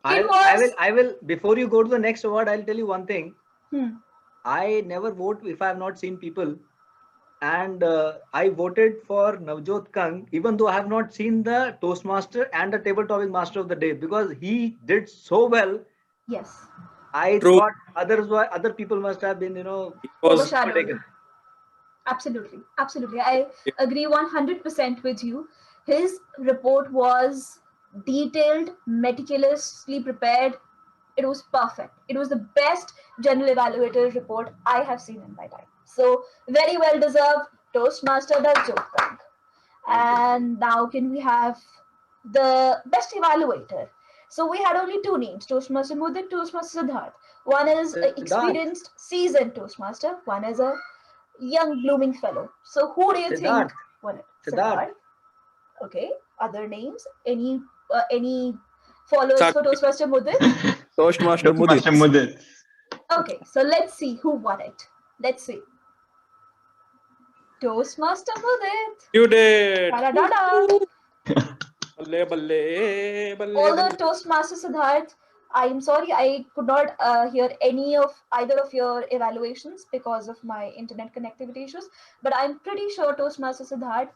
I will, before you go to the next award, I'll tell you one thing. Hmm. I never vote if I have not seen people. And I voted for Navjot Kang, even though I have not seen the Toastmaster and the Table Topic Master of the Day, because he did so well. Yes. I True. thought other people must have been, Overshadowed. overtaken. Absolutely, absolutely. I agree 100% with you. His report was detailed, meticulously prepared. It was perfect. It was the best general evaluator report I have seen in my time. So very well deserved, Toastmaster Navjot Kang. And now can we have the best evaluator? So we had only two names, Toastmaster Mudit, Toastmaster Siddharth. One is an experienced, seasoned Toastmaster. One is a young blooming fellow. So who do you think won it? Siddharth. Okay. Other names? Any followers for Toastmaster Mudit? Toastmaster Mudit. Okay, so let's see who won it. Let's see. Toastmaster Mudit. You did. Da-da-da-da. Balle, balle, balle. Although Toastmaster Siddharth, I'm sorry, I could not hear either of your evaluations because of my internet connectivity issues. But I'm pretty sure Toastmaster Siddharth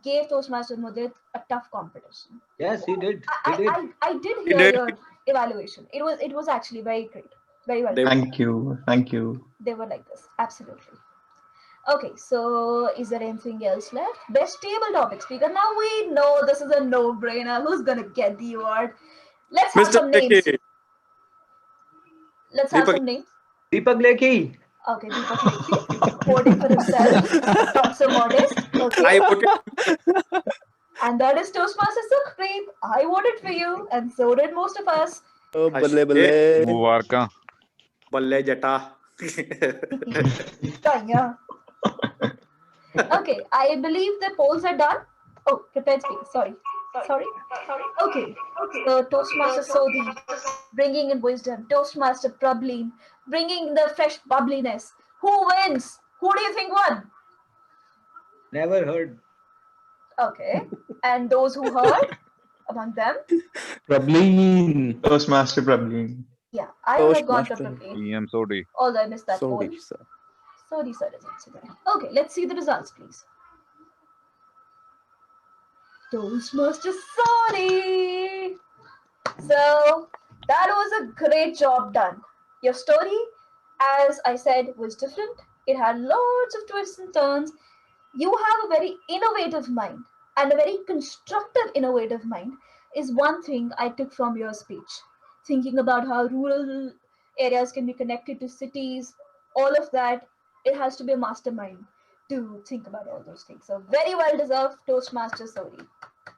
gave Toastmaster Mudit a tough competition. Yes, he did. I did hear your evaluation. It was actually very great, very well done. Thank you. Thank you. They were like this, absolutely. Okay, so is there anything else left? Best table topic speaker. Now we know this is a no-brainer. Who's gonna get the award? Let's have some names. Let's have some names. Deepak Lekhi. Okay, Deepak Lekhi. Voting for himself. Not so modest. Okay. I voted. And that is Toastmaster Sukhpreet. I voted for you, and so did most of us. Oh, balle, balle. Mubaraka. Balle jata. Tanya. Okay, I believe the polls are done. Oh, prepared speaker. Sorry. Okay. So Toastmaster Sodhi, bringing in wisdom. Toastmaster Prablin, bringing the fresh bubbliness. Who wins? Who do you think won? Never heard. Okay. And those who heard among them? Prablin. Toastmaster Prablin. Yeah, I would have gone for Toastmaster. Prableen, PM Sodi. although I missed that poll. Sorry, sir. Sorry, sir, is also there. Okay, let's see the results, please. Toastmaster Sodi. So that was a great job done. Your story, as I said, was different. It had lots of twists and turns. You have a very innovative mind, and a very constructive innovative mind is one thing I took from your speech. Thinking about how rural areas can be connected to cities, all of that, it has to be a mastermind to think about all those things. So very well deserved, Toastmaster Sodi.